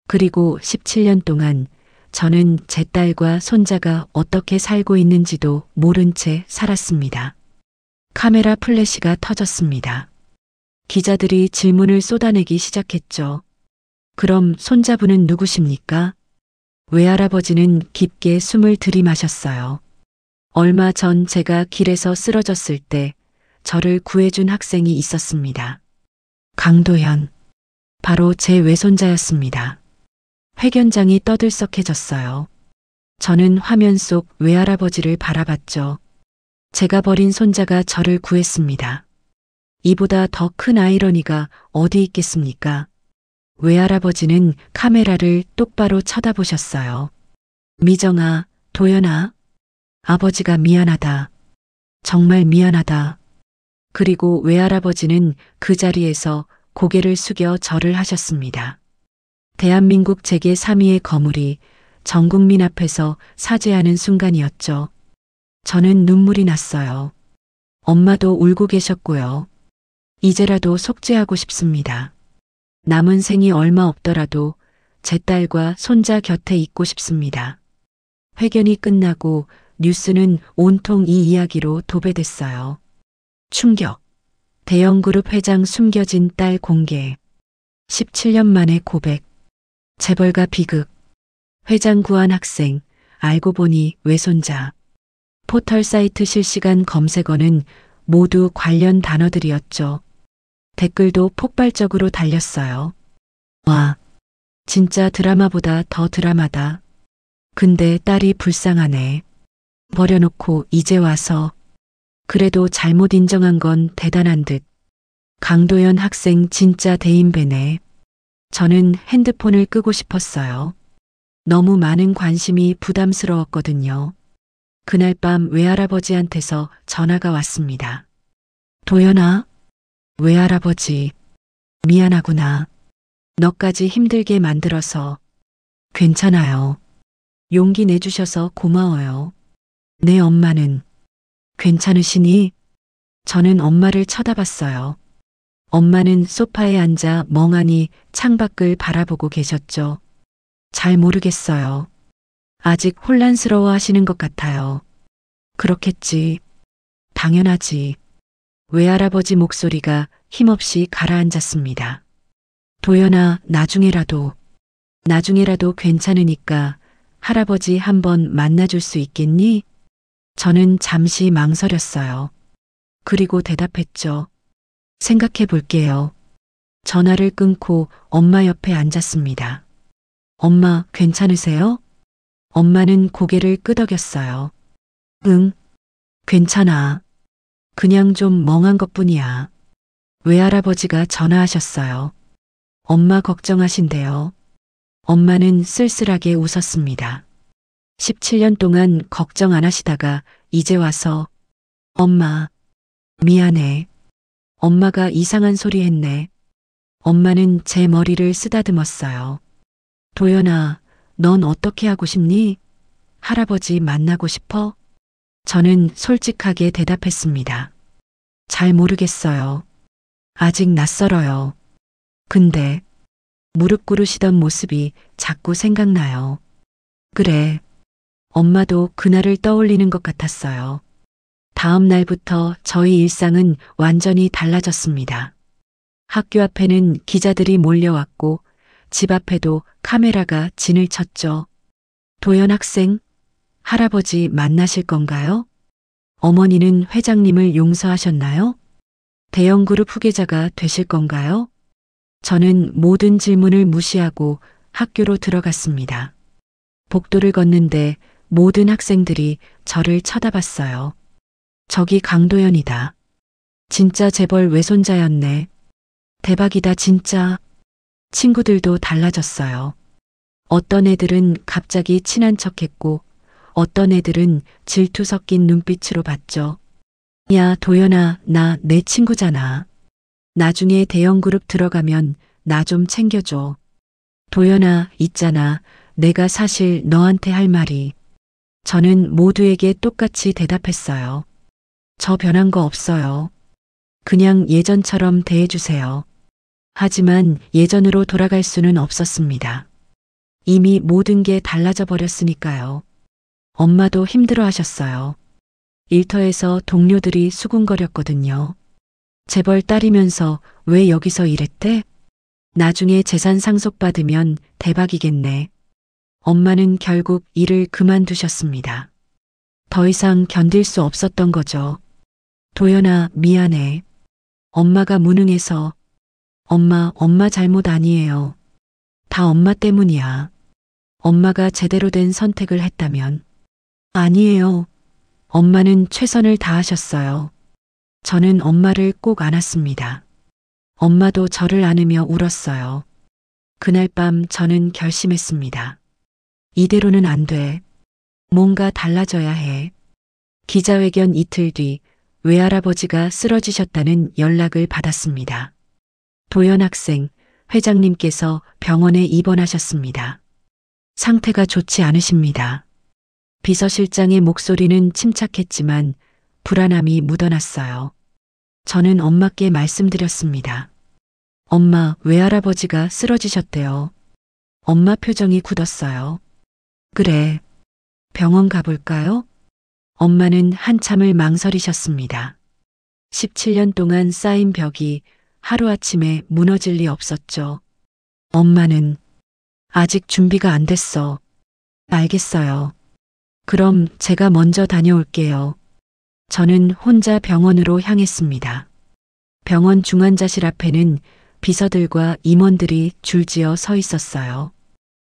그리고 17년 동안 저는 제 딸과 손자가 어떻게 살고 있는지도 모른 채 살았습니다. 카메라 플래시가 터졌습니다. 기자들이 질문을 쏟아내기 시작했죠. 그럼 손자분은 누구십니까? 외할아버지는 깊게 숨을 들이마셨어요. 얼마 전 제가 길에서 쓰러졌을 때 저를 구해준 학생이 있었습니다. 강도현. 바로 제 외손자였습니다. 회견장이 떠들썩해졌어요. 저는 화면 속 외할아버지를 바라봤죠. 제가 버린 손자가 저를 구했습니다. 이보다 더 큰 아이러니가 어디 있겠습니까? 외할아버지는 카메라를 똑바로 쳐다보셨어요. 미정아, 도연아, 아버지가 미안하다. 정말 미안하다. 그리고 외할아버지는 그 자리에서 고개를 숙여 절을 하셨습니다. 대한민국 재계 3위의 거물이 전 국민 앞에서 사죄하는 순간이었죠. 저는 눈물이 났어요. 엄마도 울고 계셨고요. 이제라도 속죄하고 싶습니다. 남은 생이 얼마 없더라도 제 딸과 손자 곁에 있고 싶습니다. 회견이 끝나고 뉴스는 온통 이 이야기로 도배됐어요. 충격. 대형그룹 회장 숨겨진 딸 공개. 17년 만에 고백. 재벌가 비극. 회장 구한 학생. 알고 보니 외손자. 포털 사이트 실시간 검색어는 모두 관련 단어들이었죠. 댓글도 폭발적으로 달렸어요. 와, 진짜 드라마보다 더 드라마다. 근데 딸이 불쌍하네. 버려놓고 이제 와서. 그래도 잘못 인정한 건 대단한 듯. 강도연 학생 진짜 대인배네. 저는 핸드폰을 끄고 싶었어요. 너무 많은 관심이 부담스러웠거든요. 그날 밤 외할아버지한테서 전화가 왔습니다. 도연아, 외할아버지, 미안하구나. 너까지 힘들게 만들어서. 괜찮아요. 용기 내주셔서 고마워요. 내 엄마는 괜찮으시니? 저는 엄마를 쳐다봤어요. 엄마는 소파에 앉아 멍하니 창밖을 바라보고 계셨죠. 잘 모르겠어요. 아직 혼란스러워 하시는 것 같아요. 그렇겠지. 당연하지. 외할아버지 목소리가 힘없이 가라앉았습니다. 도연아, 나중에라도 괜찮으니까 할아버지 한번 만나줄 수 있겠니? 저는 잠시 망설였어요. 그리고 대답했죠. 생각해 볼게요. 전화를 끊고 엄마 옆에 앉았습니다. 엄마, 괜찮으세요? 엄마는 고개를 끄덕였어요. 응, 괜찮아. 그냥 좀 멍한 것뿐이야. 외할아버지가 전화하셨어요. 엄마 걱정하신대요. 엄마는 쓸쓸하게 웃었습니다. 17년 동안 걱정 안 하시다가 이제 와서 엄마, 미안해. 엄마가 이상한 소리 했네. 엄마는 제 머리를 쓰다듬었어요. 도연아, 넌 어떻게 하고 싶니? 할아버지 만나고 싶어? 저는 솔직하게 대답했습니다. 잘 모르겠어요. 아직 낯설어요. 근데 무릎 꿇으시던 모습이 자꾸 생각나요. 그래. 엄마도 그날을 떠올리는 것 같았어요. 다음 날부터 저희 일상은 완전히 달라졌습니다. 학교 앞에는 기자들이 몰려왔고 집 앞에도 카메라가 진을 쳤죠. 도연 학생, 할아버지 만나실 건가요? 어머니는 회장님을 용서하셨나요? 대형그룹 후계자가 되실 건가요? 저는 모든 질문을 무시하고 학교로 들어갔습니다. 복도를 걷는데 모든 학생들이 저를 쳐다봤어요. 저기 강도연이다. 진짜 재벌 외손자였네. 대박이다 진짜. 친구들도 달라졌어요. 어떤 애들은 갑자기 친한 척했고 어떤 애들은 질투 섞인 눈빛으로 봤죠. 야, 도연아, 나 내 친구잖아. 나중에 대형그룹 들어가면 나 좀 챙겨줘. 도연아, 있잖아. 내가 사실 너한테 할 말이. 저는 모두에게 똑같이 대답했어요. 저 변한 거 없어요. 그냥 예전처럼 대해주세요. 하지만 예전으로 돌아갈 수는 없었습니다. 이미 모든 게 달라져 버렸으니까요. 엄마도 힘들어 하셨어요. 일터에서 동료들이 수군거렸거든요. 재벌 딸이면서 왜 여기서 일했대? 나중에 재산 상속받으면 대박이겠네. 엄마는 결국 일을 그만두셨습니다. 더 이상 견딜 수 없었던 거죠. 도연아, 미안해. 엄마가 무능해서. 엄마 잘못 아니에요. 다 엄마 때문이야. 엄마가 제대로 된 선택을 했다면. 아니에요. 엄마는 최선을 다하셨어요. 저는 엄마를 꼭 안았습니다. 엄마도 저를 안으며 울었어요. 그날 밤 저는 결심했습니다. 이대로는 안 돼. 뭔가 달라져야 해. 기자회견 이틀 뒤 외할아버지가 쓰러지셨다는 연락을 받았습니다. 도연 학생, 회장님께서 병원에 입원하셨습니다. 상태가 좋지 않으십니다. 비서실장의 목소리는 침착했지만 불안함이 묻어났어요. 저는 엄마께 말씀드렸습니다. 엄마, 외할아버지가 쓰러지셨대요. 엄마 표정이 굳었어요. 그래. 병원 가볼까요? 엄마는 한참을 망설이셨습니다. 17년 동안 쌓인 벽이 하루아침에 무너질 리 없었죠. 엄마는 아직 준비가 안 됐어. 알겠어요. 그럼 제가 먼저 다녀올게요. 저는 혼자 병원으로 향했습니다. 병원 중환자실 앞에는 비서들과 임원들이 줄지어 서 있었어요.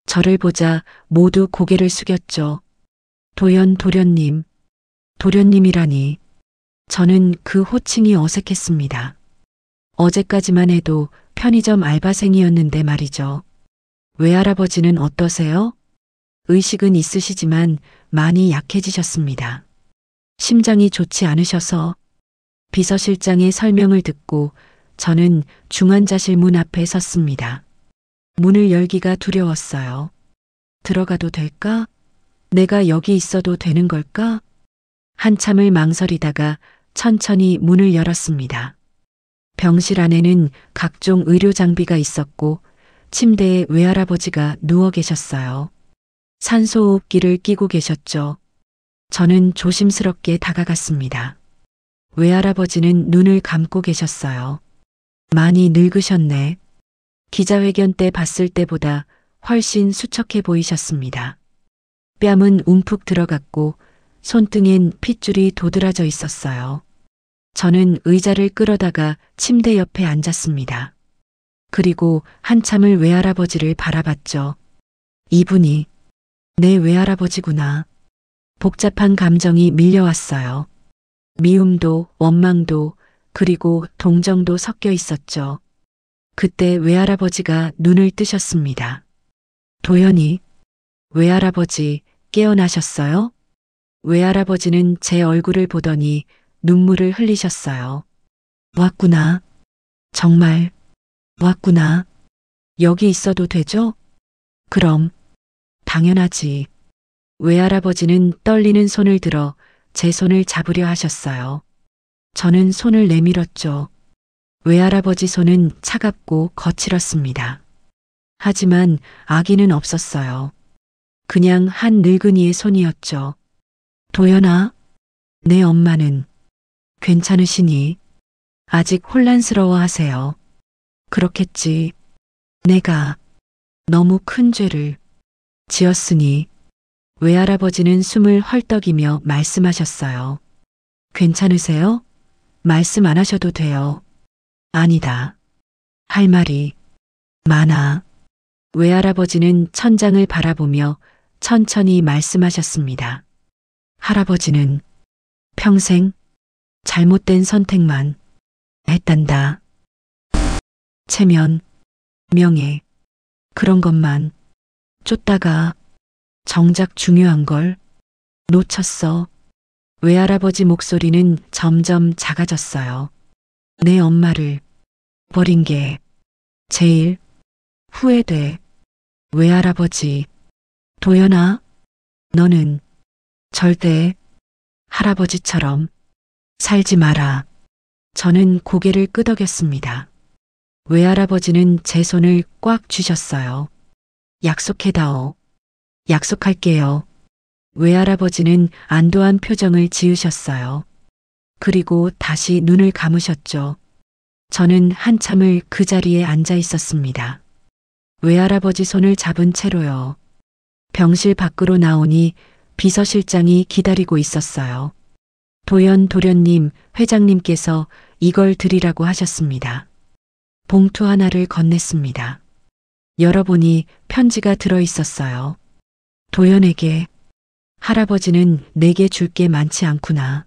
저를 보자 모두 고개를 숙였죠. 도련님. 도련님이라니. 저는 그 호칭이 어색했습니다. 어제까지만 해도 편의점 알바생이었는데 말이죠. 외할아버지는 어떠세요? 의식은 있으시지만 많이 약해지셨습니다. 심장이 좋지 않으셔서. 비서실장의 설명을 듣고 저는 중환자실 문 앞에 섰습니다. 문을 열기가 두려웠어요. 들어가도 될까? 내가 여기 있어도 되는 걸까? 한참을 망설이다가 천천히 문을 열었습니다. 병실 안에는 각종 의료 장비가 있었고 침대에 외할아버지가 누워 계셨어요. 산소호흡기를 끼고 계셨죠. 저는 조심스럽게 다가갔습니다. 외할아버지는 눈을 감고 계셨어요. 많이 늙으셨네. 기자회견 때 봤을 때보다 훨씬 수척해 보이셨습니다. 뺨은 움푹 들어갔고 손등엔 핏줄이 도드라져 있었어요. 저는 의자를 끌어다가 침대 옆에 앉았습니다. 그리고 한참을 외할아버지를 바라봤죠. 이분이 내 외할아버지구나. 복잡한 감정이 밀려왔어요. 미움도 원망도 그리고 동정도 섞여 있었죠. 그때 외할아버지가 눈을 뜨셨습니다. 도연이, 외할아버지, 깨어나셨어요? 외할아버지는 제 얼굴을 보더니 눈물을 흘리셨어요. 왔구나. 정말 왔구나. 여기 있어도 되죠? 그럼 당연하지. 외할아버지는 떨리는 손을 들어 제 손을 잡으려 하셨어요. 저는 손을 내밀었죠. 외할아버지 손은 차갑고 거칠었습니다. 하지만 아기는 없었어요. 그냥 한 늙은이의 손이었죠. 도연아, 내 엄마는 괜찮으시니? 아직 혼란스러워 하세요. 그렇겠지. 내가 너무 큰 죄를 지었으니. 외할아버지는 숨을 헐떡이며 말씀하셨어요. 괜찮으세요? 말씀 안 하셔도 돼요. 아니다. 할 말이 많아. 외할아버지는 천장을 바라보며 천천히 말씀하셨습니다. 할아버지는 평생 잘못된 선택만 했단다. 체면, 명예, 그런 것만 쫓다가 정작 중요한 걸 놓쳤어. 외할아버지 목소리는 점점 작아졌어요. 내 엄마를 버린 게 제일 후회돼. 외할아버지, 도연아, 너는 절대 할아버지처럼 살지 마라. 저는 고개를 끄덕였습니다. 외할아버지는 제 손을 꽉 쥐셨어요. 약속해다오. 약속할게요. 외할아버지는 안도한 표정을 지으셨어요. 그리고 다시 눈을 감으셨죠. 저는 한참을 그 자리에 앉아 있었습니다. 외할아버지 손을 잡은 채로요. 병실 밖으로 나오니 비서실장이 기다리고 있었어요. 도련님, 회장님께서 이걸 드리라고 하셨습니다. 봉투 하나를 건넸습니다. 열어보니 편지가 들어 있었어요. 도연에게 할아버지는 내게 줄 게 많지 않구나.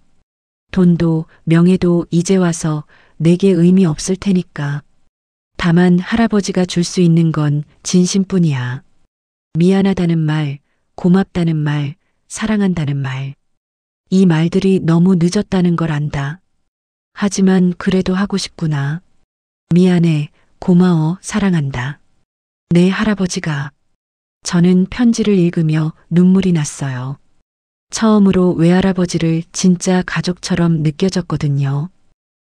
돈도 명예도 이제 와서 내게 의미 없을 테니까. 다만 할아버지가 줄 수 있는 건 진심뿐이야. 미안하다는 말, 고맙다는 말, 사랑한다는 말. 이 말들이 너무 늦었다는 걸 안다. 하지만 그래도 하고 싶구나. 미안해, 고마워, 사랑한다. 내 할아버지가. 저는 편지를 읽으며 눈물이 났어요. 처음으로 외할아버지를 진짜 가족처럼 느껴졌거든요.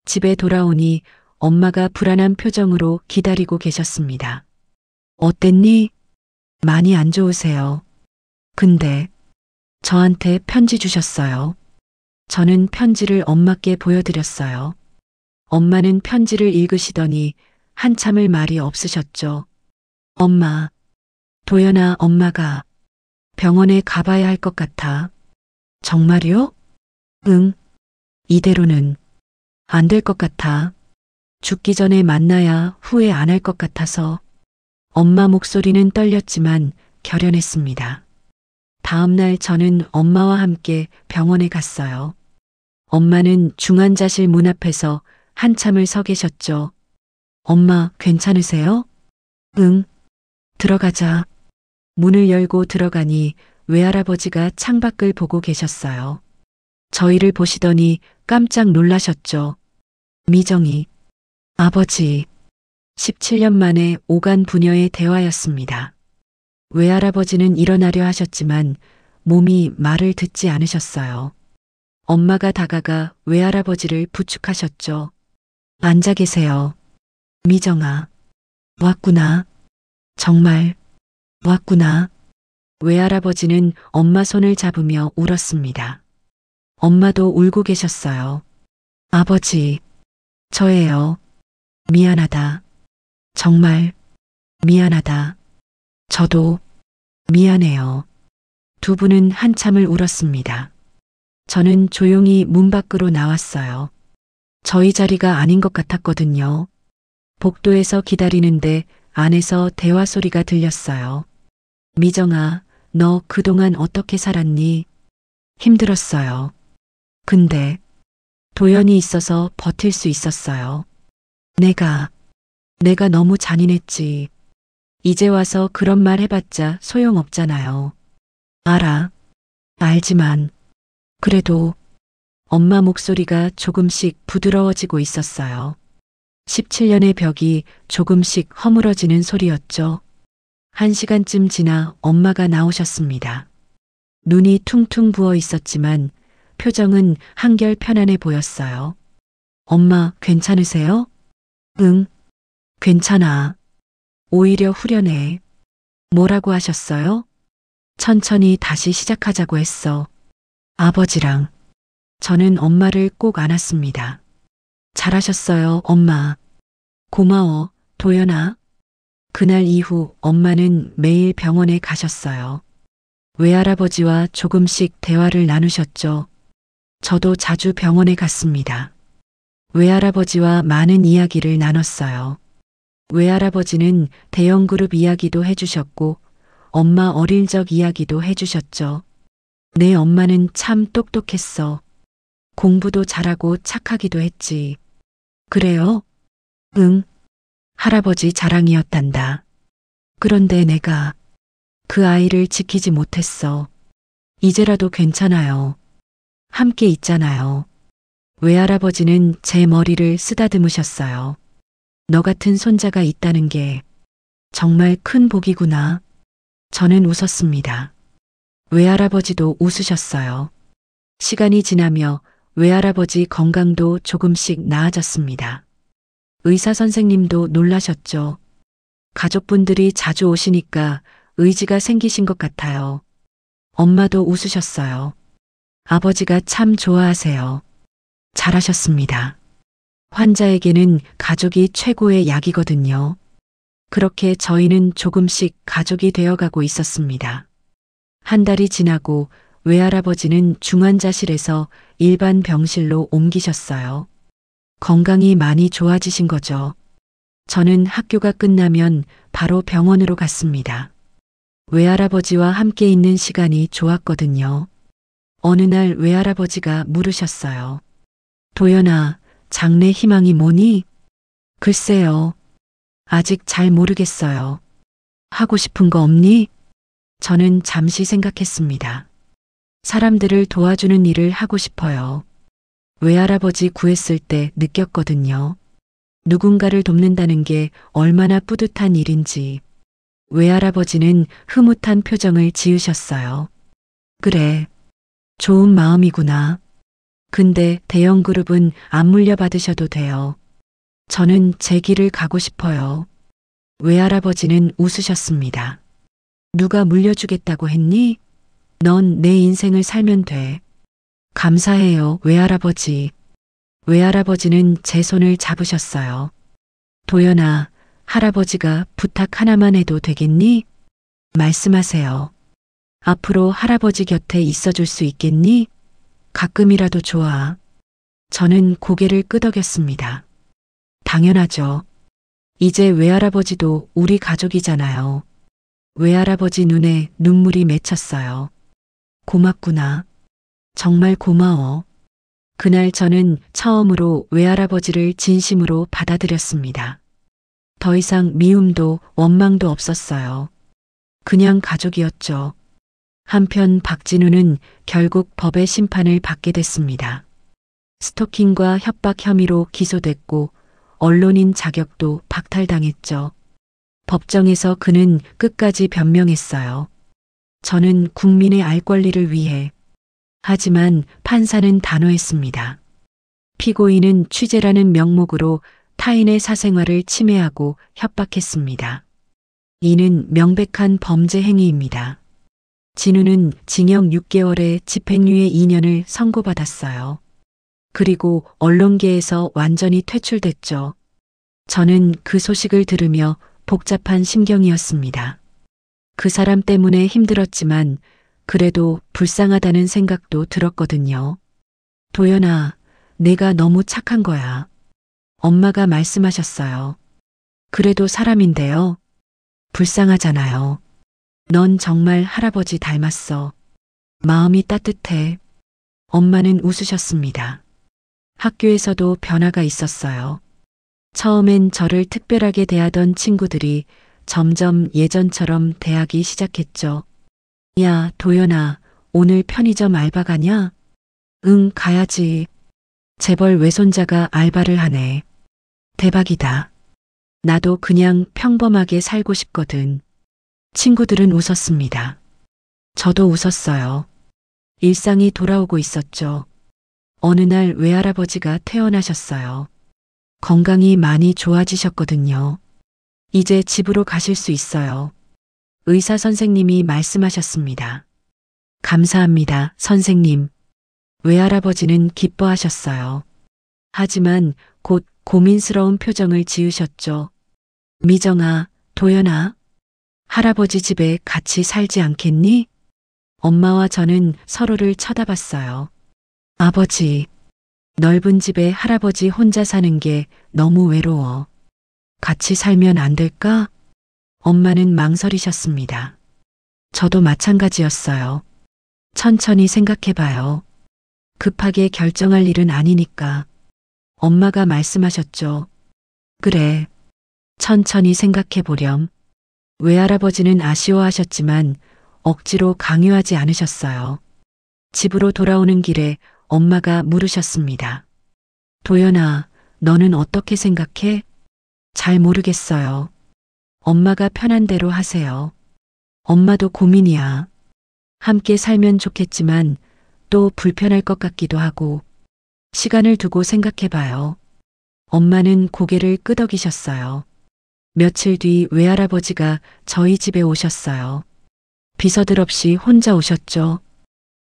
집에 돌아오니 엄마가 불안한 표정으로 기다리고 계셨습니다. 어땠니? 많이 안 좋으세요. 근데 저한테 편지 주셨어요. 저는 편지를 엄마께 보여드렸어요. 엄마는 편지를 읽으시더니 한참을 말이 없으셨죠. 엄마, 도연아, 엄마가 병원에 가봐야 할 것 같아. 정말요? 응. 이대로는 안 될 것 같아. 죽기 전에 만나야 후회 안 할 것 같아서. 엄마 목소리는 떨렸지만 결연했습니다. 다음 날 저는 엄마와 함께 병원에 갔어요. 엄마는 중환자실 문 앞에서 한참을 서 계셨죠. 엄마, 괜찮으세요? 응. 들어가자. 문을 열고 들어가니 외할아버지가 창밖을 보고 계셨어요. 저희를 보시더니 깜짝 놀라셨죠. 미정이. 아버지. 17년 만에 오간 부녀의 대화였습니다. 외할아버지는 일어나려 하셨지만 몸이 말을 듣지 않으셨어요. 엄마가 다가가 외할아버지를 부축하셨죠. 앉아 계세요. 미정아. 왔구나. 정말 왔구나. 외할아버지는 엄마 손을 잡으며 울었습니다. 엄마도 울고 계셨어요. 아버지, 저예요. 미안하다. 정말 미안하다. 저도 미안해요. 두 분은 한참을 울었습니다. 저는 조용히 문 밖으로 나왔어요. 저희 자리가 아닌 것 같았거든요. 복도에서 기다리는데 안에서 대화 소리가 들렸어요. 미정아, 너 그동안 어떻게 살았니? 힘들었어요. 근데 도연이 있어서 버틸 수 있었어요. 내가 너무 잔인했지. 이제 와서 그런 말 해봤자 소용없잖아요. 알아. 알지만 그래도 엄마 목소리가 조금씩 부드러워지고 있었어요. 17년의 벽이 조금씩 허물어지는 소리였죠. 1시간쯤 지나 엄마가 나오셨습니다. 눈이 퉁퉁 부어 있었지만 표정은 한결 편안해 보였어요. 엄마, 괜찮으세요? 응, 괜찮아. 오히려 후련해. 뭐라고 하셨어요? 천천히 다시 시작하자고 했어. 아버지랑. 저는 엄마를 꼭 안았습니다. 잘하셨어요, 엄마. 고마워, 도연아. 그날 이후 엄마는 매일 병원에 가셨어요. 외할아버지와 조금씩 대화를 나누셨죠. 저도 자주 병원에 갔습니다. 외할아버지와 많은 이야기를 나눴어요. 외할아버지는 대형그룹 이야기도 해주셨고 엄마 어릴 적 이야기도 해주셨죠. 내 엄마는 참 똑똑했어. 공부도 잘하고 착하기도 했지. 그래요? 응. 할아버지 자랑이었단다. 그런데 내가 그 아이를 지키지 못했어. 이제라도 괜찮아요. 함께 있잖아요. 외할아버지는 제 머리를 쓰다듬으셨어요. 너 같은 손자가 있다는 게 정말 큰 복이구나. 저는 웃었습니다. 외할아버지도 웃으셨어요. 시간이 지나며 외할아버지 건강도 조금씩 나아졌습니다. 의사 선생님도 놀라셨죠. 가족분들이 자주 오시니까 의지가 생기신 것 같아요. 엄마도 웃으셨어요. 아버지가 참 좋아하세요. 잘하셨습니다. 환자에게는 가족이 최고의 약이거든요. 그렇게 저희는 조금씩 가족이 되어가고 있었습니다. 한 달이 지나고 외할아버지는 중환자실에서 일반 병실로 옮기셨어요. 건강이 많이 좋아지신 거죠. 저는 학교가 끝나면 바로 병원으로 갔습니다. 외할아버지와 함께 있는 시간이 좋았거든요. 어느 날 외할아버지가 물으셨어요. 도연아, 장래 희망이 뭐니? 글쎄요. 아직 잘 모르겠어요. 하고 싶은 거 없니? 저는 잠시 생각했습니다. 사람들을 도와주는 일을 하고 싶어요. 외할아버지 구했을 때 느꼈거든요. 누군가를 돕는다는 게 얼마나 뿌듯한 일인지. 외할아버지는 흐뭇한 표정을 지으셨어요. 그래, 좋은 마음이구나. 근데 대형 그룹은 안 물려받으셔도 돼요. 저는 제 길을 가고 싶어요. 외할아버지는 웃으셨습니다. 누가 물려주겠다고 했니? 넌 내 인생을 살면 돼. 감사해요, 외할아버지. 외할아버지는 제 손을 잡으셨어요. 도연아, 할아버지가 부탁 하나만 해도 되겠니? 말씀하세요. 앞으로 할아버지 곁에 있어줄 수 있겠니? 가끔이라도 좋아. 저는 고개를 끄덕였습니다. 당연하죠. 이제 외할아버지도 우리 가족이잖아요. 외할아버지 눈에 눈물이 맺혔어요. 고맙구나. 정말 고마워. 그날 저는 처음으로 외할아버지를 진심으로 받아들였습니다. 더 이상 미움도 원망도 없었어요. 그냥 가족이었죠. 한편 박진우는 결국 법의 심판을 받게 됐습니다. 스토킹과 협박 혐의로 기소됐고 언론인 자격도 박탈당했죠. 법정에서 그는 끝까지 변명했어요. 저는 국민의 알 권리를 위해. 하지만 판사는 단호했습니다. 피고인은 취재라는 명목으로 타인의 사생활을 침해하고 협박했습니다. 이는 명백한 범죄 행위입니다. 진우는 징역 6개월에 집행유예 2년을 선고받았어요. 그리고 언론계에서 완전히 퇴출됐죠. 저는 그 소식을 들으며 복잡한 심경이었습니다. 그 사람 때문에 힘들었지만 그래도 불쌍하다는 생각도 들었거든요. 도연아, 내가 너무 착한 거야. 엄마가 말씀하셨어요. 그래도 사람인데요. 불쌍하잖아요. 넌 정말 할아버지 닮았어. 마음이 따뜻해. 엄마는 웃으셨습니다. 학교에서도 변화가 있었어요. 처음엔 저를 특별하게 대하던 친구들이 점점 예전처럼 대하기 시작했죠. 야, 도연아, 오늘 편의점 알바 가냐? 응, 가야지. 재벌 외손자가 알바를 하네. 대박이다. 나도 그냥 평범하게 살고 싶거든. 친구들은 웃었습니다. 저도 웃었어요. 일상이 돌아오고 있었죠. 어느 날 외할아버지가 퇴원하셨어요. 건강이 많이 좋아지셨거든요. 이제 집으로 가실 수 있어요. 의사 선생님이 말씀하셨습니다. 감사합니다, 선생님. 외할아버지는 기뻐하셨어요. 하지만 곧 고민스러운 표정을 지으셨죠. 미정아, 도연아, 할아버지 집에 같이 살지 않겠니? 엄마와 저는 서로를 쳐다봤어요. 아버지, 넓은 집에 할아버지 혼자 사는 게 너무 외로워. 같이 살면 안 될까? 엄마는 망설이셨습니다. 저도 마찬가지였어요. 천천히 생각해봐요. 급하게 결정할 일은 아니니까. 엄마가 말씀하셨죠. 그래. 천천히 생각해보렴. 외할아버지는 아쉬워하셨지만 억지로 강요하지 않으셨어요. 집으로 돌아오는 길에 엄마가 물으셨습니다. 도연아, 너는 어떻게 생각해? 잘 모르겠어요. 엄마가 편한 대로 하세요. 엄마도 고민이야. 함께 살면 좋겠지만 또 불편할 것 같기도 하고. 시간을 두고 생각해봐요. 엄마는 고개를 끄덕이셨어요. 며칠 뒤 외할아버지가 저희 집에 오셨어요. 비서들 없이 혼자 오셨죠.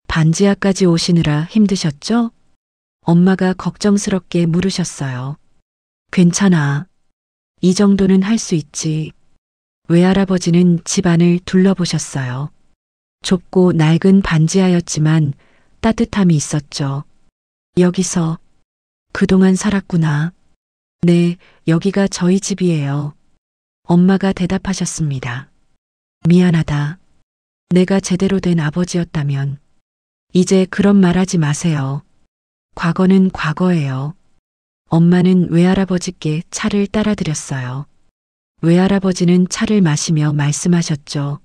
반지하까지 오시느라 힘드셨죠? 엄마가 걱정스럽게 물으셨어요. 괜찮아. 이 정도는 할 수 있지. 외할아버지는 집안을 둘러보셨어요. 좁고 낡은 반지하였지만 따뜻함이 있었죠. 여기서 그동안 살았구나. 네, 여기가 저희 집이에요. 엄마가 대답하셨습니다. 미안하다. 내가 제대로 된 아버지였다면. 이제 그런 말 하지 마세요. 과거는 과거예요. 엄마는 외할아버지께 차를 따라드렸어요. 외할아버지는 차를 마시며 말씀하셨죠.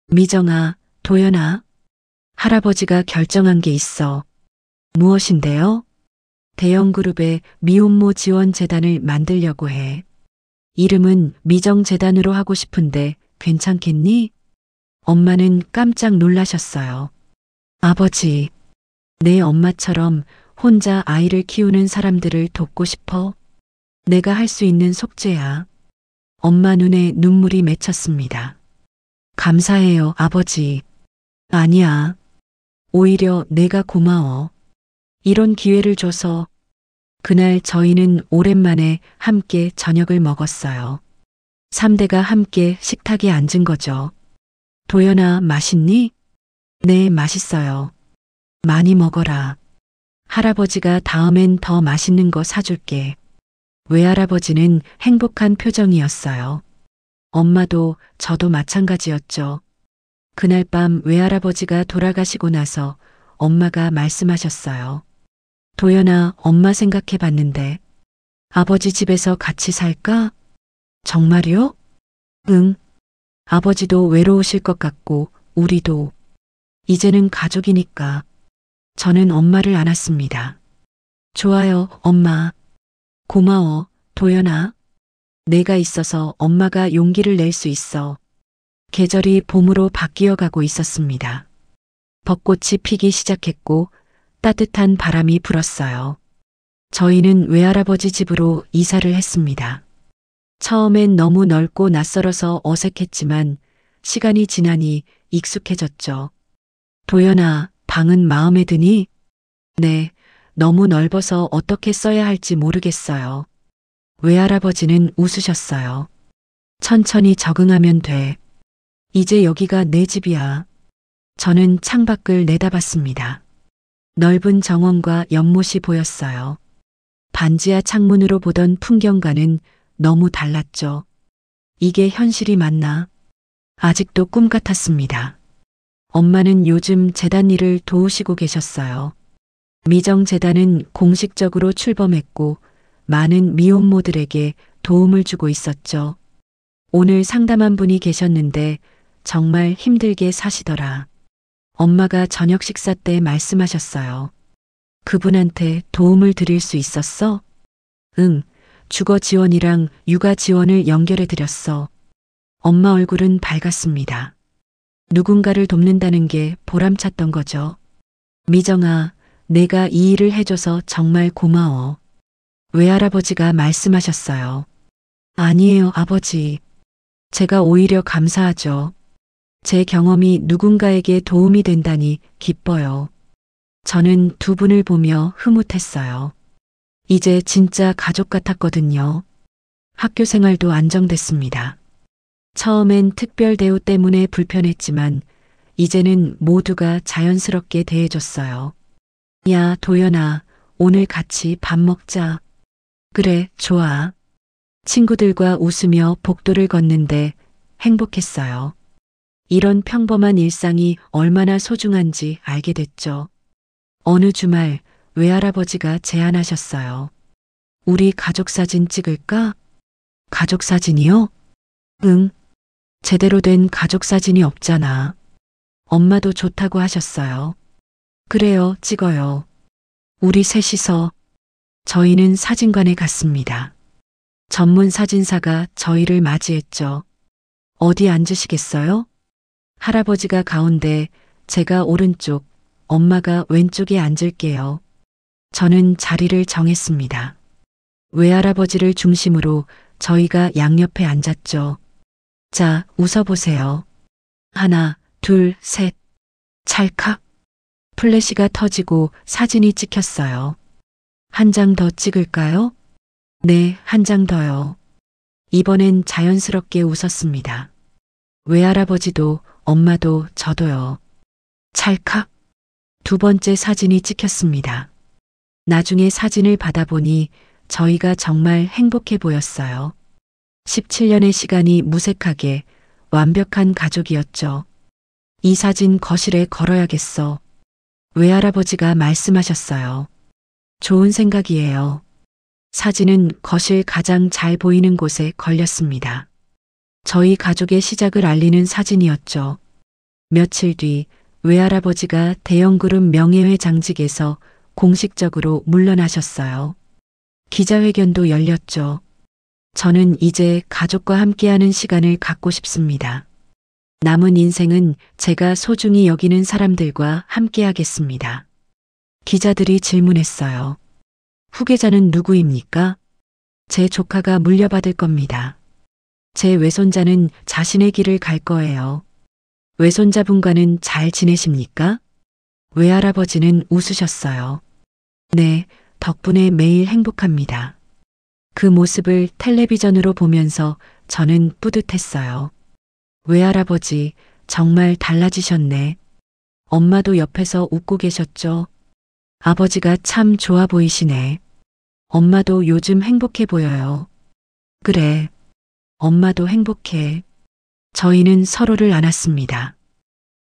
미정아, 도연아, 할아버지가 결정한 게 있어. 무엇인데요? 대형그룹의 미혼모 지원 재단을 만들려고 해. 이름은 미정재단으로 하고 싶은데 괜찮겠니? 엄마는 깜짝 놀라셨어요. 아버지, 내 엄마처럼 혼자 아이를 키우는 사람들을 돕고 싶어? 내가 할 수 있는 속죄야. 엄마 눈에 눈물이 맺혔습니다. 감사해요, 아버지. 아니야. 오히려 내가 고마워. 이런 기회를 줘서. 그날 저희는 오랜만에 함께 저녁을 먹었어요. 3대가 함께 식탁에 앉은 거죠. 도연아, 맛있니? 네, 맛있어요. 많이 먹어라. 할아버지가 다음엔 더 맛있는 거 사줄게. 외할아버지는 행복한 표정이었어요. 엄마도 저도 마찬가지였죠. 그날 밤 외할아버지가 돌아가시고 나서 엄마가 말씀하셨어요. 도연아, 엄마 생각해 봤는데 아버지 집에서 같이 살까? 정말요? 응. 아버지도 외로우실 것 같고 우리도. 이제는 가족이니까. 저는 엄마를 안았습니다. 좋아요, 엄마. 고마워, 도연아. 내가 있어서 엄마가 용기를 낼 수 있어. 계절이 봄으로 바뀌어 가고 있었습니다. 벚꽃이 피기 시작했고 따뜻한 바람이 불었어요. 저희는 외할아버지 집으로 이사를 했습니다. 처음엔 너무 넓고 낯설어서 어색했지만 시간이 지나니 익숙해졌죠. 도연아, 방은 마음에 드니? 네, 너무 넓어서 어떻게 써야 할지 모르겠어요. 외할아버지는 웃으셨어요. 천천히 적응하면 돼. 이제 여기가 내 집이야. 저는 창밖을 내다봤습니다. 넓은 정원과 연못이 보였어요. 반지하 창문으로 보던 풍경과는 너무 달랐죠. 이게 현실이 맞나? 아직도 꿈 같았습니다. 엄마는 요즘 재단 일을 도우시고 계셨어요. 미정재단은 공식적으로 출범했고 많은 미혼모들에게 도움을 주고 있었죠. 오늘 상담한 분이 계셨는데 정말 힘들게 사시더라. 엄마가 저녁 식사 때 말씀하셨어요. 그분한테 도움을 드릴 수 있었어? 응, 주거 지원이랑 육아 지원을 연결해 드렸어. 엄마 얼굴은 밝았습니다. 누군가를 돕는다는 게 보람찼던 거죠. 미정아, 내가 이 일을 해줘서 정말 고마워. 외할아버지가 말씀하셨어요. 아니에요, 아버지. 제가 오히려 감사하죠. 제 경험이 누군가에게 도움이 된다니 기뻐요. 저는 두 분을 보며 흐뭇했어요. 이제 진짜 가족 같았거든요. 학교 생활도 안정됐습니다. 처음엔 특별 대우 때문에 불편했지만 이제는 모두가 자연스럽게 대해줬어요. 야, 도연아, 오늘 같이 밥 먹자. 그래, 좋아. 친구들과 웃으며 복도를 걷는데 행복했어요. 이런 평범한 일상이 얼마나 소중한지 알게 됐죠. 어느 주말 외할아버지가 제안하셨어요. 우리 가족 사진 찍을까? 가족 사진이요? 응. 제대로 된 가족 사진이 없잖아. 엄마도 좋다고 하셨어요. 그래요, 찍어요. 우리 셋이서. 저희는 사진관에 갔습니다. 전문 사진사가 저희를 맞이했죠. 어디 앉으시겠어요? 할아버지가 가운데, 제가 오른쪽, 엄마가 왼쪽에 앉을게요. 저는 자리를 정했습니다. 외할아버지를 중심으로 저희가 양옆에 앉았죠. 자, 웃어보세요. 하나, 둘, 셋. 찰칵. 플래시가 터지고 사진이 찍혔어요. 한 장 더 찍을까요? 네, 한 장 더요. 이번엔 자연스럽게 웃었습니다. 외할아버지도 엄마도 저도요. 찰칵. 두 번째 사진이 찍혔습니다. 나중에 사진을 받아보니 저희가 정말 행복해 보였어요. 17년의 시간이 무색하게 완벽한 가족이었죠. 이 사진 거실에 걸어야겠어. 외할아버지가 말씀하셨어요. 좋은 생각이에요. 사진은 거실 가장 잘 보이는 곳에 걸렸습니다. 저희 가족의 시작을 알리는 사진이었죠. 며칠 뒤 외할아버지가 대형그룹 명예회 장직에서 공식적으로 물러나셨어요. 기자회견도 열렸죠. 저는 이제 가족과 함께하는 시간을 갖고 싶습니다. 남은 인생은 제가 소중히 여기는 사람들과 함께하겠습니다. 기자들이 질문했어요. 후계자는 누구입니까? 제 조카가 물려받을 겁니다. 제 외손자는 자신의 길을 갈 거예요. 외손자분과는 잘 지내십니까? 외할아버지는 웃으셨어요. 네, 덕분에 매일 행복합니다. 그 모습을 텔레비전으로 보면서 저는 뿌듯했어요. 외할아버지, 정말 달라지셨네. 엄마도 옆에서 웃고 계셨죠? 아버지가 참 좋아 보이시네. 엄마도 요즘 행복해 보여요. 그래, 엄마도 행복해. 저희는 서로를 안았습니다.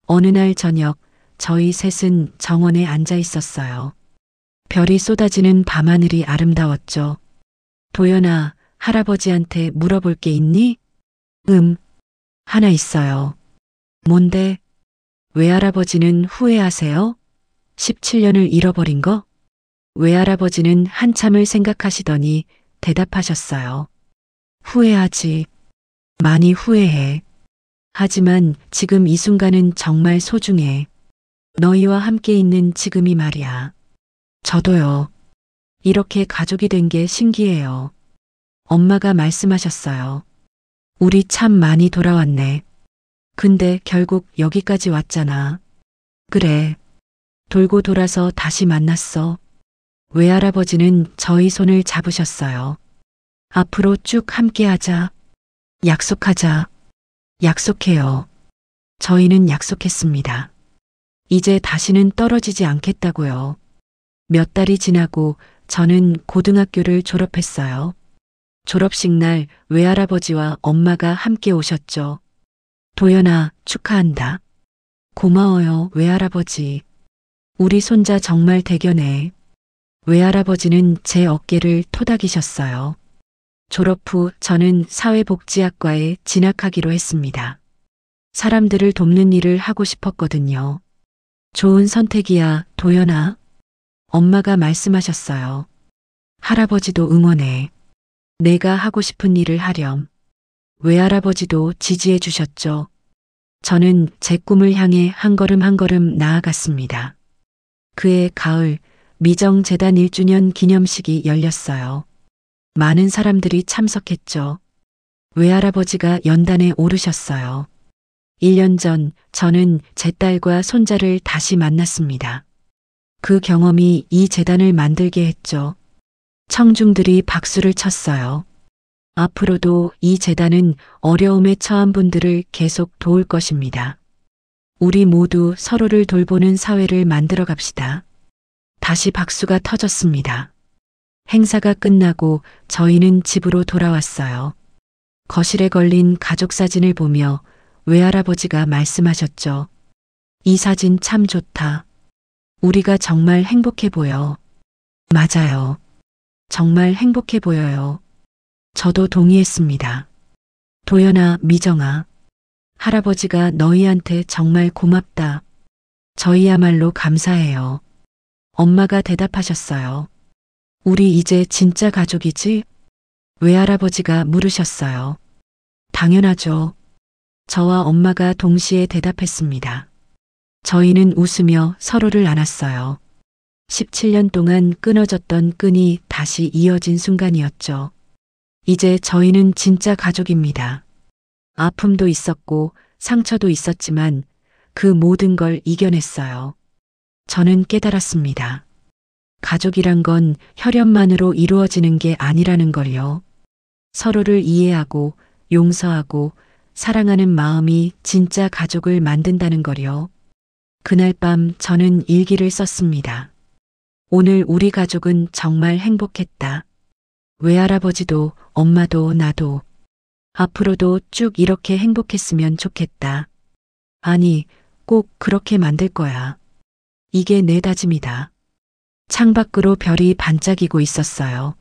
어느 날 저녁, 저희 셋은 정원에 앉아 있었어요. 별이 쏟아지는 밤하늘이 아름다웠죠. 도연아, 할아버지한테 물어볼 게 있니? 하나 있어요. 뭔데? 외할아버지는 후회하세요? 17년을 잃어버린 거? 외할아버지는 한참을 생각하시더니 대답하셨어요. 후회하지. 많이 후회해. 하지만 지금 이 순간은 정말 소중해. 너희와 함께 있는 지금이 말이야. 저도요. 이렇게 가족이 된 게 신기해요. 엄마가 말씀하셨어요. 우리 참 많이 돌아왔네. 근데 결국 여기까지 왔잖아. 그래. 돌고 돌아서 다시 만났어. 외할아버지는 저희 손을 잡으셨어요. 앞으로 쭉 함께하자. 약속하자. 약속해요. 저희는 약속했습니다. 이제 다시는 떨어지지 않겠다고요. 몇 달이 지나고 저는 고등학교를 졸업했어요. 졸업식 날 외할아버지와 엄마가 함께 오셨죠. 도연아, 축하한다. 고마워요, 외할아버지. 우리 손자 정말 대견해. 외할아버지는 제 어깨를 토닥이셨어요. 졸업 후 저는 사회복지학과에 진학하기로 했습니다. 사람들을 돕는 일을 하고 싶었거든요. 좋은 선택이야, 도연아. 엄마가 말씀하셨어요. 할아버지도 응원해. 내가 하고 싶은 일을 하렴. 외할아버지도 지지해 주셨죠. 저는 제 꿈을 향해 한 걸음 한 걸음 나아갔습니다. 그해 가을, 미정재단 1주년 기념식이 열렸어요. 많은 사람들이 참석했죠. 외할아버지가 연단에 오르셨어요. 1년 전 저는 제 딸과 손자를 다시 만났습니다. 그 경험이 이 재단을 만들게 했죠. 청중들이 박수를 쳤어요. 앞으로도 이 재단은 어려움에 처한 분들을 계속 도울 것입니다. 우리 모두 서로를 돌보는 사회를 만들어 갑시다. 다시 박수가 터졌습니다. 행사가 끝나고 저희는 집으로 돌아왔어요. 거실에 걸린 가족 사진을 보며 외할아버지가 말씀하셨죠. 이 사진 참 좋다. 우리가 정말 행복해 보여. 맞아요. 정말 행복해 보여요. 저도 동의했습니다. 도연아, 미정아. 할아버지가 너희한테 정말 고맙다. 저희야말로 감사해요. 엄마가 대답하셨어요. 우리 이제 진짜 가족이지? 외할아버지가 물으셨어요. 당연하죠. 저와 엄마가 동시에 대답했습니다. 저희는 웃으며 서로를 안았어요. 17년 동안 끊어졌던 끈이 다시 이어진 순간이었죠. 이제 저희는 진짜 가족입니다. 아픔도 있었고 상처도 있었지만 그 모든 걸 이겨냈어요. 저는 깨달았습니다. 가족이란 건 혈연만으로 이루어지는 게 아니라는 걸요. 서로를 이해하고 용서하고 사랑하는 마음이 진짜 가족을 만든다는 걸요. 그날 밤 저는 일기를 썼습니다. 오늘 우리 가족은 정말 행복했다. 외할아버지도 엄마도 나도 앞으로도 쭉 이렇게 행복했으면 좋겠다. 아니, 꼭 그렇게 만들 거야. 이게 내 다짐이다. 창밖으로 별이 반짝이고 있었어요.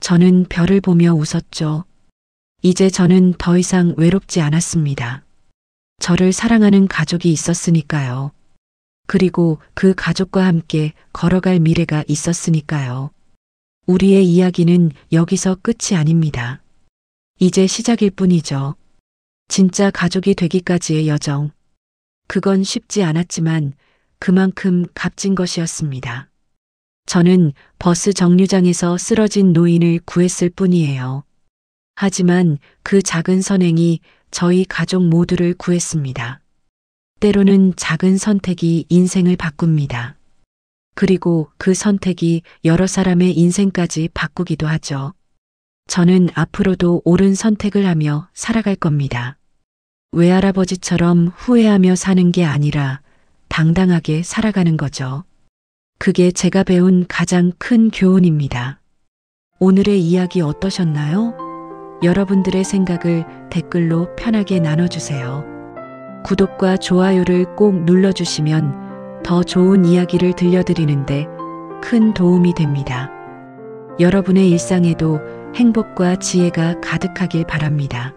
저는 별을 보며 웃었죠. 이제 저는 더 이상 외롭지 않았습니다. 저를 사랑하는 가족이 있었으니까요. 그리고 그 가족과 함께 걸어갈 미래가 있었으니까요. 우리의 이야기는 여기서 끝이 아닙니다. 이제 시작일 뿐이죠. 진짜 가족이 되기까지의 여정. 그건 쉽지 않았지만 그만큼 값진 것이었습니다. 저는 버스 정류장에서 쓰러진 노인을 구했을 뿐이에요. 하지만 그 작은 선행이 저희 가족 모두를 구했습니다. 때로는 작은 선택이 인생을 바꿉니다. 그리고 그 선택이 여러 사람의 인생까지 바꾸기도 하죠. 저는 앞으로도 옳은 선택을 하며 살아갈 겁니다. 외할아버지처럼 후회하며 사는 게 아니라 당당하게 살아가는 거죠. 그게 제가 배운 가장 큰 교훈입니다. 오늘의 이야기 어떠셨나요? 여러분들의 생각을 댓글로 편하게 나눠주세요. 구독과 좋아요를 꼭 눌러주시면 더 좋은 이야기를 들려드리는데 큰 도움이 됩니다. 여러분의 일상에도 행복과 지혜가 가득하길 바랍니다.